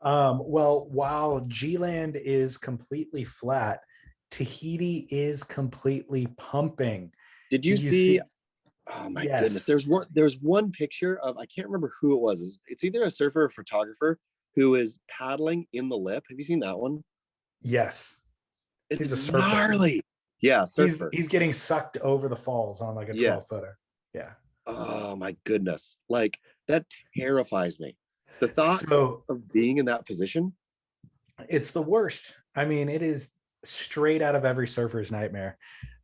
Well, while G-Land is completely flat, Tahiti is completely pumping. Did you see? Oh my Yes. goodness. There's one picture of, I can't remember who it was. It's either a surfer or photographer who is paddling in the lip. Have you seen that one? Yes. It's He's a surfer. gnarly. Yeah, surfer. He's getting sucked over the falls on like a 12 footer. Yeah. Oh my goodness. Like that terrifies me. The thought of being in that position. It's the worst. I mean, it is straight out of every surfer's nightmare.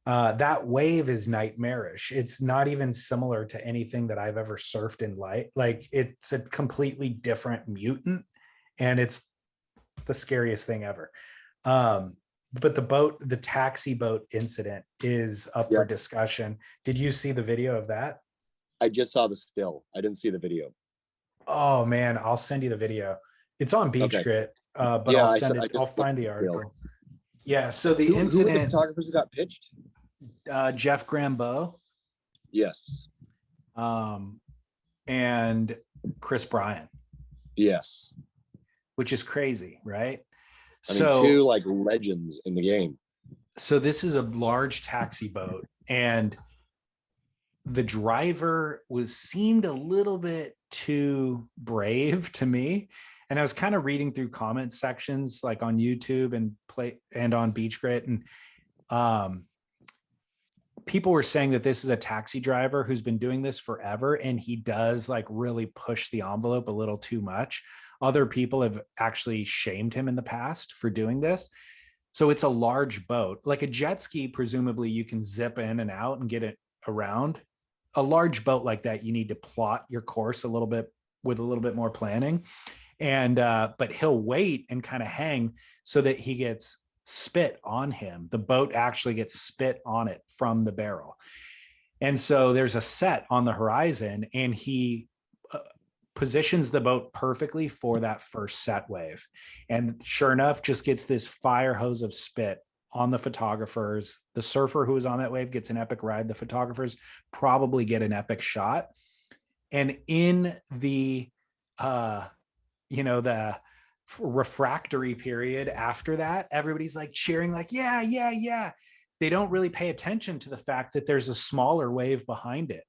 That wave is nightmarish. It's not even similar to anything that I've ever surfed in life. Like it's a completely different mutant, and it's the scariest thing ever. But the taxi boat incident is up for discussion. Did you see the video of that? I just saw the still. I didn't see the video. Oh man, I'll send you the video. It's on Beach Grit, but yeah, I'll send it. I'll find the article. Yeah. So the incident. Who were the photographers who got pitched? Jeff Grambeau. Yes. And Chris Bryan. Yes. Which is crazy, right? I mean, two like legends in the game. So this is a large taxi boat, and the driver seemed a little bit too brave to me. And I was kind of reading through comment sections like on YouTube and on Beach Grit, and people were saying that this is a taxi driver who's been doing this forever, and he does like really push the envelope a little too much. Other people have actually shamed him in the past for doing this. So it's a large boat, like a jet ski. Presumably you can zip in and out and get it around. A large boat like that, you need to plot your course a little bit with a little bit more planning. And but he'll wait and kind of hang so that he gets spit on him. The boat actually gets spit on it from the barrel. And so there's a set on the horizon, and he positions the boat perfectly for that first set wave. And sure enough, just gets this fire hose of spit on the photographers. The surfer who was on that wave gets an epic ride. The photographers probably get an epic shot. And in the, the refractory period after that, everybody's like cheering, like, yeah, yeah, yeah. They don't really pay attention to the fact that there's a smaller wave behind it.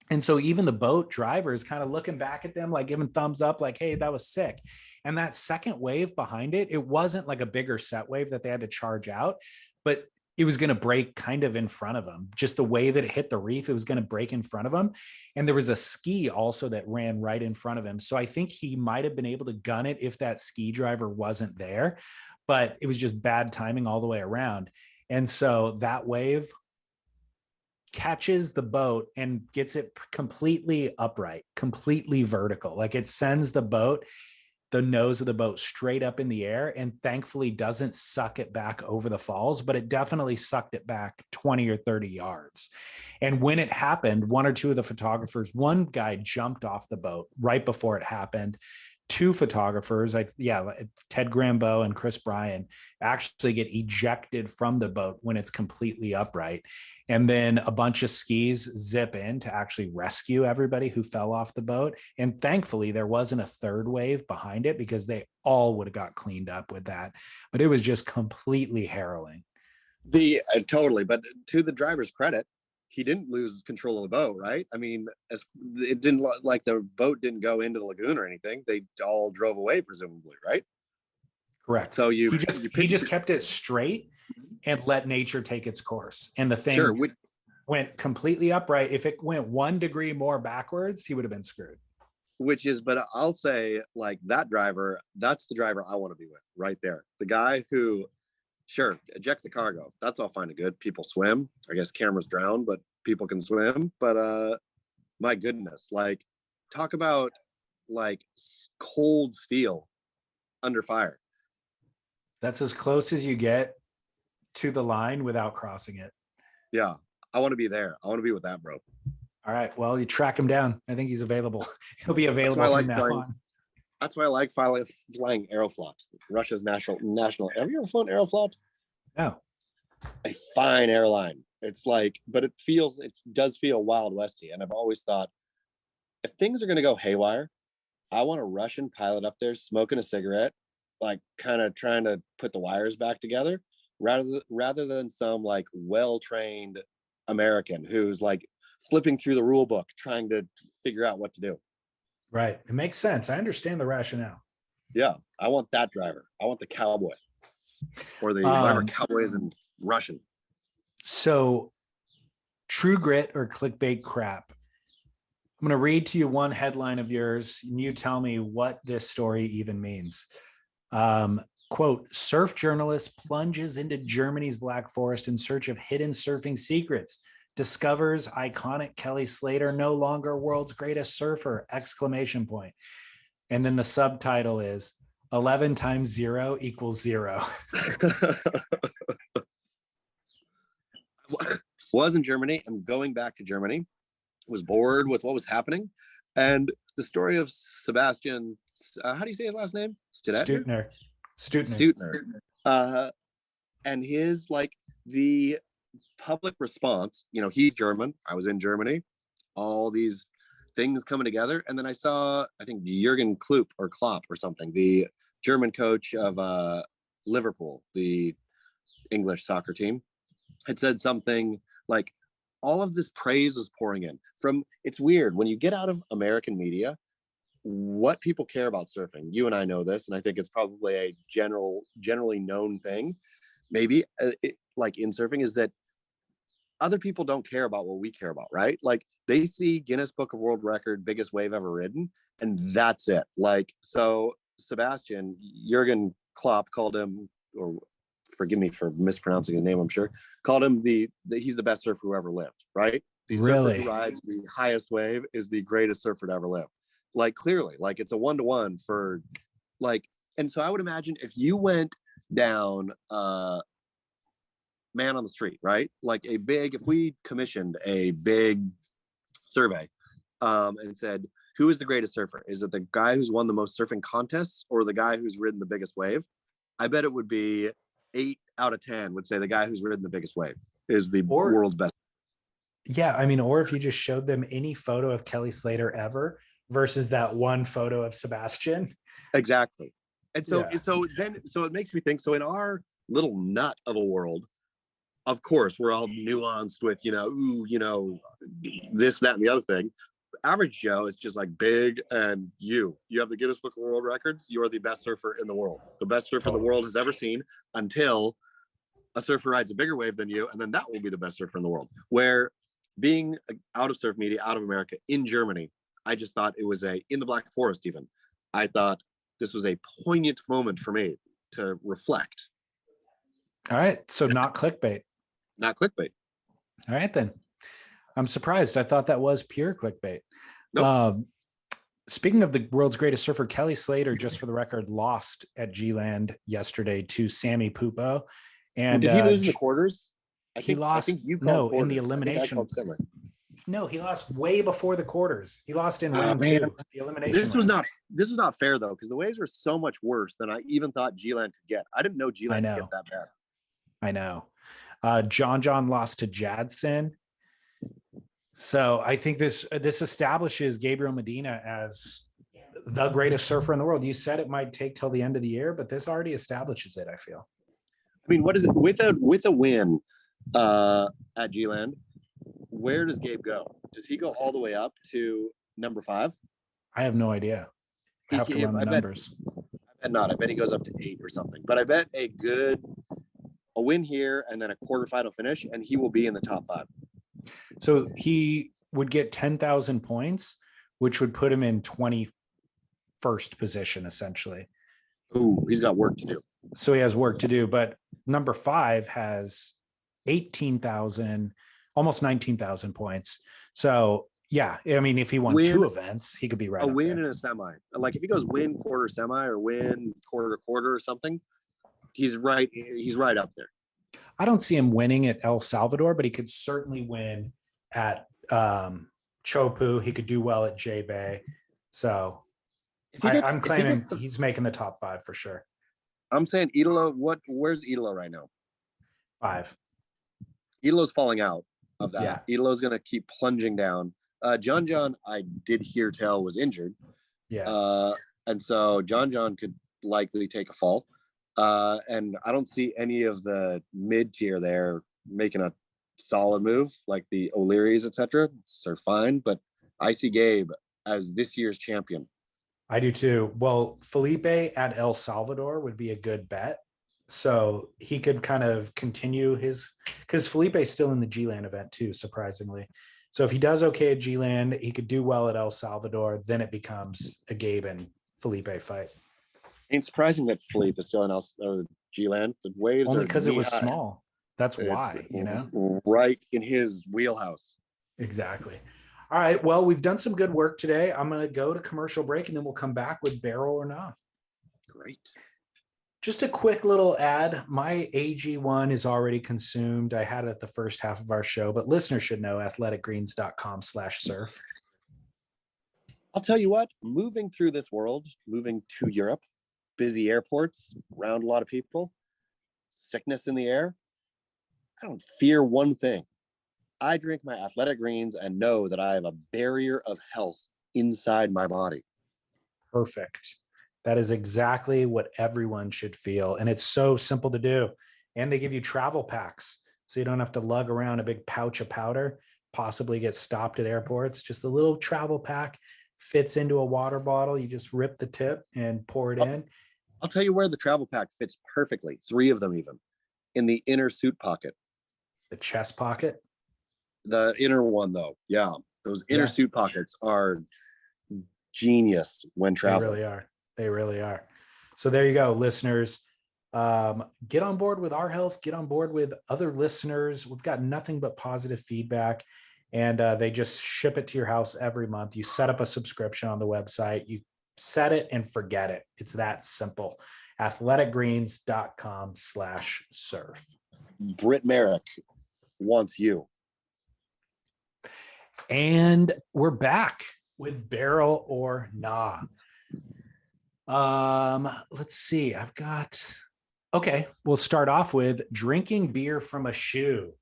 And so even the boat driver is kind of looking back at them, like giving thumbs up, like, hey, that was sick. And that second wave behind it, it wasn't like a bigger set wave that they had to charge out, but it was going to break kind of in front of them. Just the way that it hit the reef, it was going to break in front of him. And there was a ski also that ran right in front of him. So I think he might have been able to gun it if that ski driver wasn't there, but it was just bad timing all the way around. And so that wave catches the boat and gets it completely upright, completely vertical. Like it sends the nose of the boat straight up in the air, and thankfully doesn't suck it back over the falls, but it definitely sucked it back 20 or 30 yards. And when it happened, one or two of the photographers, one guy jumped off the boat right before it happened. two photographers, like Ted Grambeau and Chris Bryan, actually get ejected from the boat when it's completely upright, and then a bunch of skis zip in to actually rescue everybody who fell off the boat. And thankfully there wasn't a third wave behind it, because they all would have got cleaned up with that. But it was just completely harrowing. Totally, but to the driver's credit, he didn't lose control of the boat, right? I mean, it didn't like the boat didn't go into the lagoon or anything. They all drove away, presumably, right? Correct. So he just kept it straight and let nature take its course. And the thing went completely upright. If it went 1 degree more backwards, he would have been screwed. But I'll say, like, that driver, that's the driver I want to be with right there. The guy who, sure, eject the cargo. That's all fine and good. People swim. I guess cameras drown, but people can swim. But my goodness, like, talk about like cold steel under fire. That's as close as you get to the line without crossing it. Yeah, I want to be there. I want to be with that bro. All right. Well, you track him down. I think he's available. He'll be available from now on. That's why I like flying Aeroflot, Russia's national. Have you ever flown Aeroflot? No. A fine airline. It's like, but it does feel Wild Westy. And I've always thought, if things are going to go haywire, I want a Russian pilot up there smoking a cigarette, like kind of trying to put the wires back together, rather than some like well-trained American who's like flipping through the rule book, trying to figure out what to do. Right. It makes sense. I understand the rationale. Yeah. I want that driver. I want the cowboy, or the whatever cowboy is in Russian. So true grit or clickbait crap. I'm going to read to you one headline of yours, and you tell me what this story even means. Quote, surf journalist plunges into Germany's Black Forest in search of hidden surfing secrets. Discovers iconic Kelly Slater, no longer world's greatest surfer, exclamation point. And then the subtitle is 11 times 0 equals 0. Was in Germany. I'm going back to Germany. Was bored with what was happening. And the story of Sebastian, how do you say his last name? Stutner. And his, like, the public response, you know, he's German. I was in Germany. All these things coming together. And then I saw, I think, Jurgen Klopp or something, the German coach of Liverpool, the English soccer team, had said something like, all of this praise was pouring in from, it's weird when you get out of American media, what people care about surfing. You and I know this, and I think it's probably a generally known thing, maybe like in surfing, is that other people don't care about what we care about, right? Like, they see Guinness Book of World Record, biggest wave ever ridden, and that's it. Like, so Sebastian, Jurgen Klopp called him, or forgive me for mispronouncing his name, I'm sure, called him he's the best surfer who ever lived, right? The really? Surfer who rides the highest wave is the greatest surfer to ever live. Like, clearly, like, it's a 1-to-1 for, like, and so I would imagine if you went down man on the street, right? Like, if we commissioned a big survey and said, who is the greatest surfer? Is it the guy who's won the most surfing contests or the guy who's ridden the biggest wave? I bet it would be 8 out of 10 would say the guy who's ridden the biggest wave is the world's best. Yeah, I mean, or if you just showed them any photo of Kelly Slater ever versus that one photo of Sebastian. Exactly. And so it makes me think, so in our little nut of a world, of course, we're all nuanced with, this, that, and the other thing. Average Joe is just like big, and you have the Guinness Book of World Records. You are the best surfer in the world, the best surfer the world has ever seen, until a surfer rides a bigger wave than you, and then that will be the best surfer in the world. Where being out of surf media, out of America, in Germany, I just thought it was in the Black Forest even. I thought this was a poignant moment for me to reflect. All right, so not clickbait. Not clickbait. All right, then. I'm surprised. I thought that was pure clickbait. Nope. Speaking of the world's greatest surfer, Kelly Slater, just for the record, lost at G-Land yesterday to Sammy Pupo. And did he lose in the quarters? He lost. In the elimination. No, he lost way before the quarters. He lost in round man. 2, the elimination. This was round. not fair though, because the waves were so much worse than I even thought G-Land could get. I didn't know G-Land could get that bad. I know. John lost to Jadson. So I think this establishes Gabriel Medina as the greatest surfer in the world. You said it might take till the end of the year, but this already establishes it, I feel. I mean, what is it with a win at G-Land? Where does Gabe go? Does he go all the way up to number 5? I have no idea. I have to run the numbers. I bet not. I bet he goes up to 8 or something. But I bet a win here and then a quarterfinal finish, and he will be in the top 5. So he would get 10,000 points, which would put him in 21st position, essentially. Ooh, he's got work to do. So he has work to do, but number 5 has 18,000, almost 19,000 points. So yeah, I mean, if he won 2 events, he could be right. A up win there. and a semi. Like if he goes win quarter semi or win quarter or something, he's right. He's right up there. I don't see him winning at El Salvador, but he could certainly win at Chopu. He could do well at J Bay. So I'm claiming he's making the top 5 for sure. I'm saying Idolo. Where's Idolo right now? 5. Idolo's falling out of that. Yeah. Idolo's going to keep plunging down. John, I did hear tell was injured. Yeah. And so John could likely take a fall. And I don't see any of the mid tier there making a solid move like the O'Learys, etc. Are fine, but I see Gabe as this year's champion. I do too. Well, Felipe at El Salvador would be a good bet. So he could kind of continue because Felipe's still in the G-Land event too, surprisingly. So if he does okay at G-Land, he could do well at El Salvador. Then it becomes a Gabe and Felipe fight. Ain't surprising that Felipe is still in G-Land. The waves only are because it was knee-high. small. That's why, right in his wheelhouse. Exactly. All right. Well, we've done some good work today. I'm going to go to commercial break and then we'll come back with barrel or not. Great. Just a quick little ad. My AG1 is already consumed. I had it at the first half of our show, but listeners should know athleticgreens.com/surf. I'll tell you what, moving through this world, moving to Europe, busy airports, around a lot of people, sickness in the air, I don't fear one thing. I drink my Athletic Greens and know that I have a barrier of health inside my body. Perfect. That is exactly what everyone should feel. And it's so simple to do. And they give you travel packs. So you don't have to lug around a big pouch of powder, possibly get stopped at airports. Just a little travel pack fits into a water bottle. You just rip the tip and pour it in. I'll tell you where the travel pack fits perfectly. 3 of them even. In the inner suit pocket. The chest pocket? The inner one though. Yeah. Those inner suit pockets are genius when traveling. They really are. So there you go, listeners. Get on board with our health. Get on board with other listeners. We've got nothing but positive feedback. And they just ship it to your house every month. You set up a subscription on the website. You set it and forget it. It's that simple. athleticgreens.com/surf. Britt Merrick wants you. And we're back with barrel or nah. Let's see. We'll start off with drinking beer from a shoe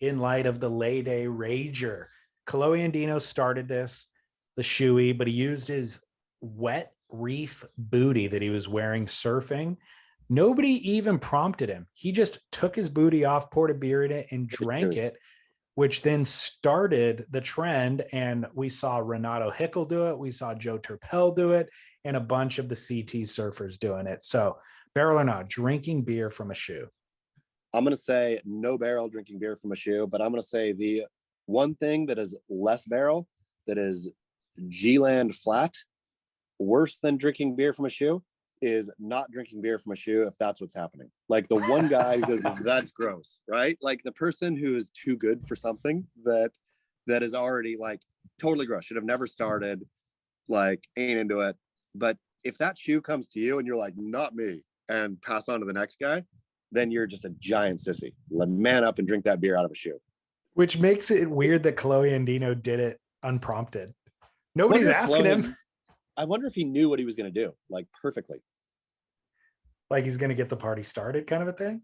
in light of the Lay Day Rager. Kalohe Andino started this, the shoey, but he used his wet reef booty that he was wearing surfing. Nobody even prompted him. He just took his booty off, poured a beer in it, and drank it, which then started the trend. And we saw Renato Hickel do it. We saw Joe Turpel do it, and a bunch of the CT surfers doing it. So barrel or not, drinking beer from a shoe. I'm going to say no barrel drinking beer from a shoe, but I'm going to say the one thing that is less barrel, that is G-Land flat, worse than drinking beer from a shoe, is not drinking beer from a shoe if that's what's happening. Like the one guy who says, that's gross, right? Like the person who is too good for something that is already like totally gross, should have never started, like ain't into it. But if that shoe comes to you and you're like, not me, and pass on to the next guy, then you're just a giant sissy. Like, man up and drink that beer out of a shoe. Which makes it weird that Chloe and Dino did it unprompted. Nobody's Wonder if asking Chloe- him. I wonder if he knew what he was going to do, like perfectly. Like he's going to get the party started kind of a thing.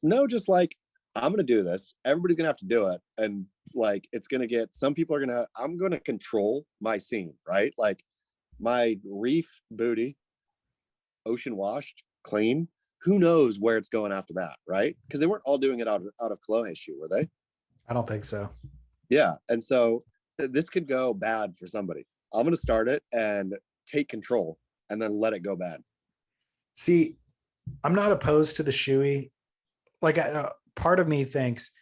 No, just like, I'm going to do this. Everybody's going to have to do it. And like, it's going to get, some people are going to, I'm going to control my scene, right? Like my reef booty, ocean washed, clean. Who knows where it's going after that, right? Because they weren't all doing it out of Chloe's shoe, were they? I don't think so. Yeah. And so this could go bad for somebody. I'm going to start it and take control and then let it go bad. See, I'm not opposed to the shoey. Like part of me thinks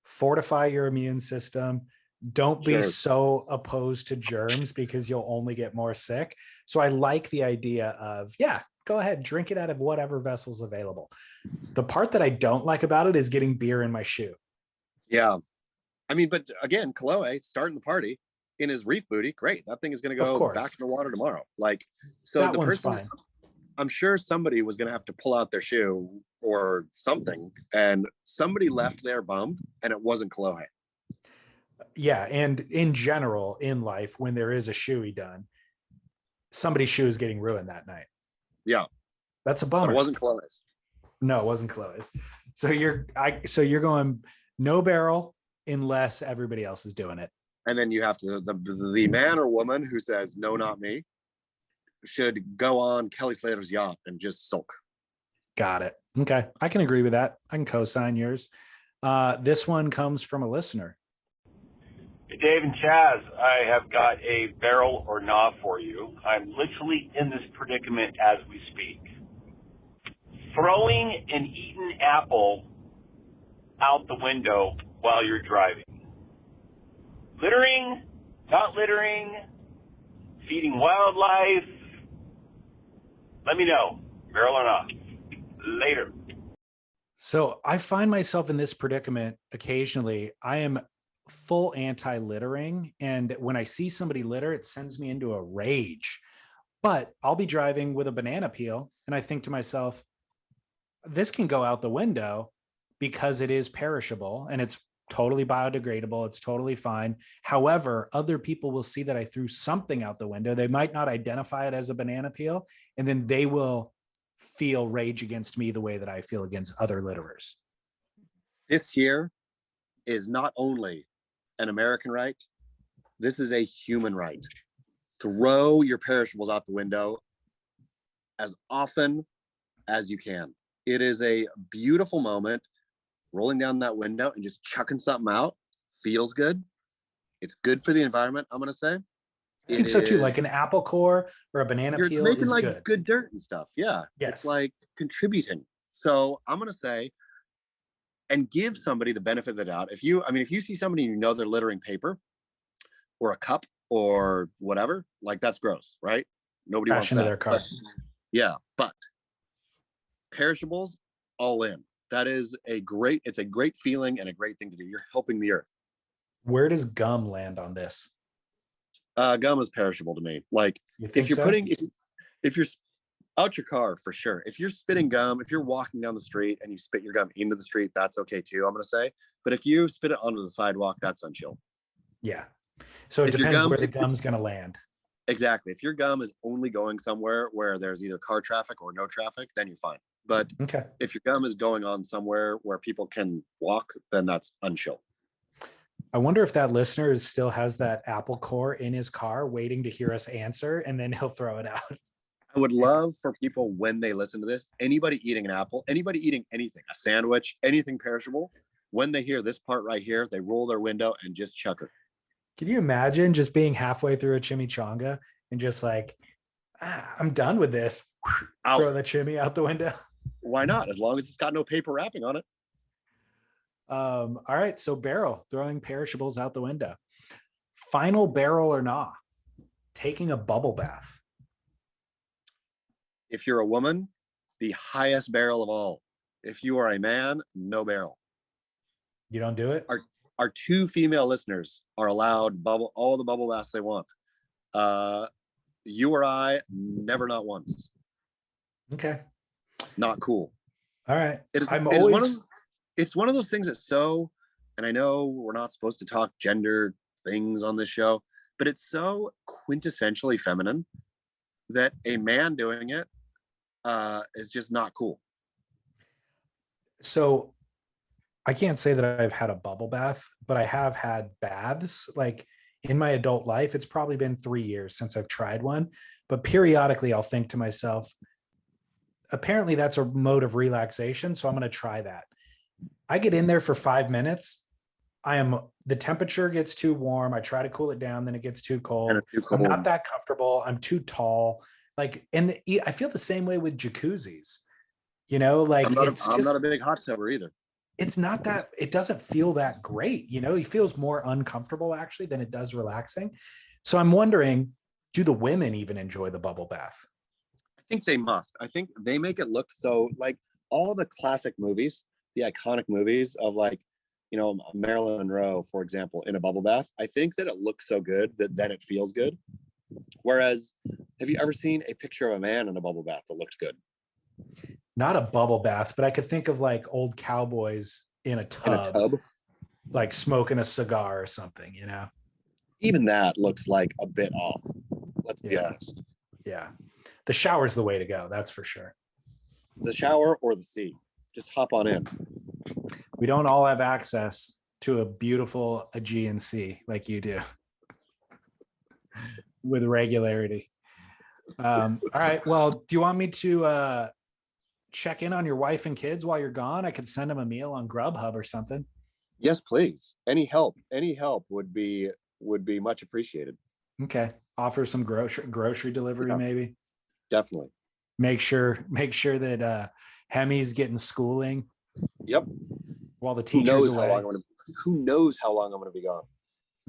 fortify your immune system. Don't be Sure. so opposed to germs because you'll only get more sick. So I like the idea of, yeah, go ahead, drink it out of whatever vessel's available. The part that I don't like about it is getting beer in my shoe. Yeah. I mean, but again, Chloe starting the party in his reef booty. Great. That thing is going to Of go course. back in the water tomorrow. Like, so That the one's person, fine. I'm sure somebody was going to have to pull out their shoe or something, and somebody left there bummed, and it wasn't Chloe. Yeah, and in general, in life, when there is a shoey done, somebody's shoe is getting ruined that night. Yeah. That's a But bummer. it wasn't Chloe's. No, it wasn't Chloe's. So you're going no barrel unless everybody else is doing it. And then you have to, the man or woman who says, no, not me, should go on Kelly Slater's yacht and just sulk. Got it. Okay. I can agree with that. I can co-sign yours. This one comes from a listener. Hey, Dave and Chaz, I have got a barrel or nah for you. I'm literally in this predicament as we speak. Throwing an eaten apple out the window while you're driving. Littering, not littering, feeding wildlife. Let me know, barrel or not. Later. So I find myself in this predicament occasionally. I am full anti-littering. And when I see somebody litter, it sends me into a rage. But I'll be driving with a banana peel and I think to myself, this can go out the window because it is perishable and it's totally biodegradable. It's totally fine. However, other people will see that I threw something out the window. They might not identify it as a banana peel, and then they will feel rage against me the way that I feel against other litterers. This here is not only an American right, this is a human right. Throw your perishables out the window as often as you can. It is a beautiful moment. Rolling down that window and just chucking something out feels good. It's good for the environment, I'm going to say. I think so too. Like an apple core or a banana It's peel making is like good. dirt and stuff. Yeah. Yes. It's like contributing. So I'm going to say, and give somebody the benefit of the doubt. If you see somebody, you know, they're littering paper or a cup or whatever, like that's gross, right? Nobody Crash wants into that. their car. But perishables, all in. That is it's a great feeling and a great thing to do. You're helping the earth. Where does gum land on this? Gum is perishable to me. Like You think if you're so? if you're out your car, for sure. If you're spitting gum, if you're walking down the street and you spit your gum into the street, that's okay too, I'm going to say. But if you spit it onto the sidewalk, that's unchill. Yeah. So it If your depends gum- where the gum's going to land. Exactly. If your gum is only going somewhere where there's either car traffic or no traffic, then you're fine. But Okay. if your gum is going on somewhere where people can walk, then that's unchill. I wonder if that listener still has that apple core in his car waiting to hear us answer, and then he'll throw it out. I would love for people, when they listen to this, anybody eating an apple, anybody eating anything, a sandwich, anything perishable, when they hear this part right here, they roll their window and just chuck it. Can you imagine just being halfway through a chimichanga and just like, I'm done with this. Out. Throw the chimney out the window. Why not? As long as it's got no paper wrapping on it. All right. So barrel, throwing perishables out the window. Final barrel or not? Taking a bubble bath. If you're a woman, the highest barrel of all. If you are a man, no barrel. You don't do it? Our two female listeners are allowed all the bubble baths they want. You or I, never, not once. Okay. Not cool. All right. It's I'm one always of those things that's so and I know we're not supposed to talk gender things on this show, but it's so quintessentially feminine that a man doing it is just not cool. So I can't say that I've had a bubble bath, but I have had baths. Like in my adult life, it's probably been 3 years since I've tried one. But periodically, I'll think to myself, apparently that's a mode of relaxation. So I'm going to try that. I get in there for 5 minutes. The temperature gets too warm. I try to cool it down. Then it gets too cold. And it's too cold. I'm not that comfortable. I'm too tall. Like, and I feel the same way with jacuzzis, like I'm not a big hot tubber either. It's not that, it doesn't feel that great. It feels more uncomfortable actually than it does relaxing. So I'm wondering, do the women even enjoy the bubble bath? I think they must. I think they make it look so, like, all the classic movies, the iconic movies of, like, Marilyn Monroe, for example, in a bubble bath. I think that it looks so good that then it feels good. Whereas, have you ever seen a picture of a man in a bubble bath that looked good? Not a bubble bath, but I could think of like old cowboys in a tub, like smoking a cigar or something, Even that looks like a bit off. Let's be honest. Yeah. The shower's the way to go. That's for sure. The shower or the sea. Just hop on in. We don't all have access to a beautiful Aegean Sea like you do with regularity. All right. Well, do you want me to check in on your wife and kids while you're gone? I could send them a meal on Grubhub or something. Yes, please. Any help would be much appreciated. Okay. Offer some grocery delivery, maybe. Definitely. Make sure that Hemi's getting schooling. Yep. While the teacher's away. Who knows how long I'm going to be gone?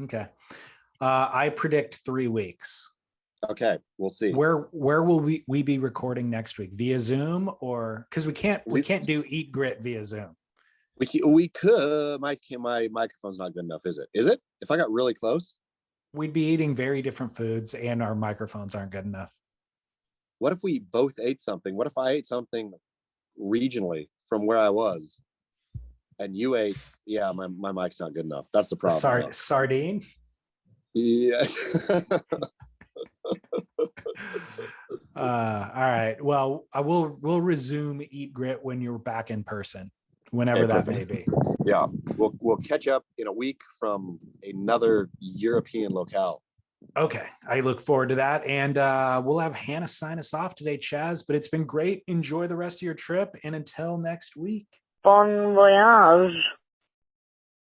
Okay. I predict 3 weeks. Okay, we'll see. Where will we be recording next week? Via Zoom, or because we can't do Eat Grit via Zoom. We could. My microphone's not good enough, is it? Is it? If I got really close, we'd be eating very different foods, and our microphones aren't good enough. What if we both ate something? What if I ate something regionally from where I was, and you ate? Yeah, my mic's not good enough. That's the problem. Sardine. Yeah. All right. Well, we'll resume Eat Grit when you're back in person, whenever that may be. Yeah, we'll catch up in a week from another European locale. Okay, I look forward to that, and we'll have Hannah sign us off today, Chaz. But it's been great. Enjoy the rest of your trip, and until next week. Bon voyage.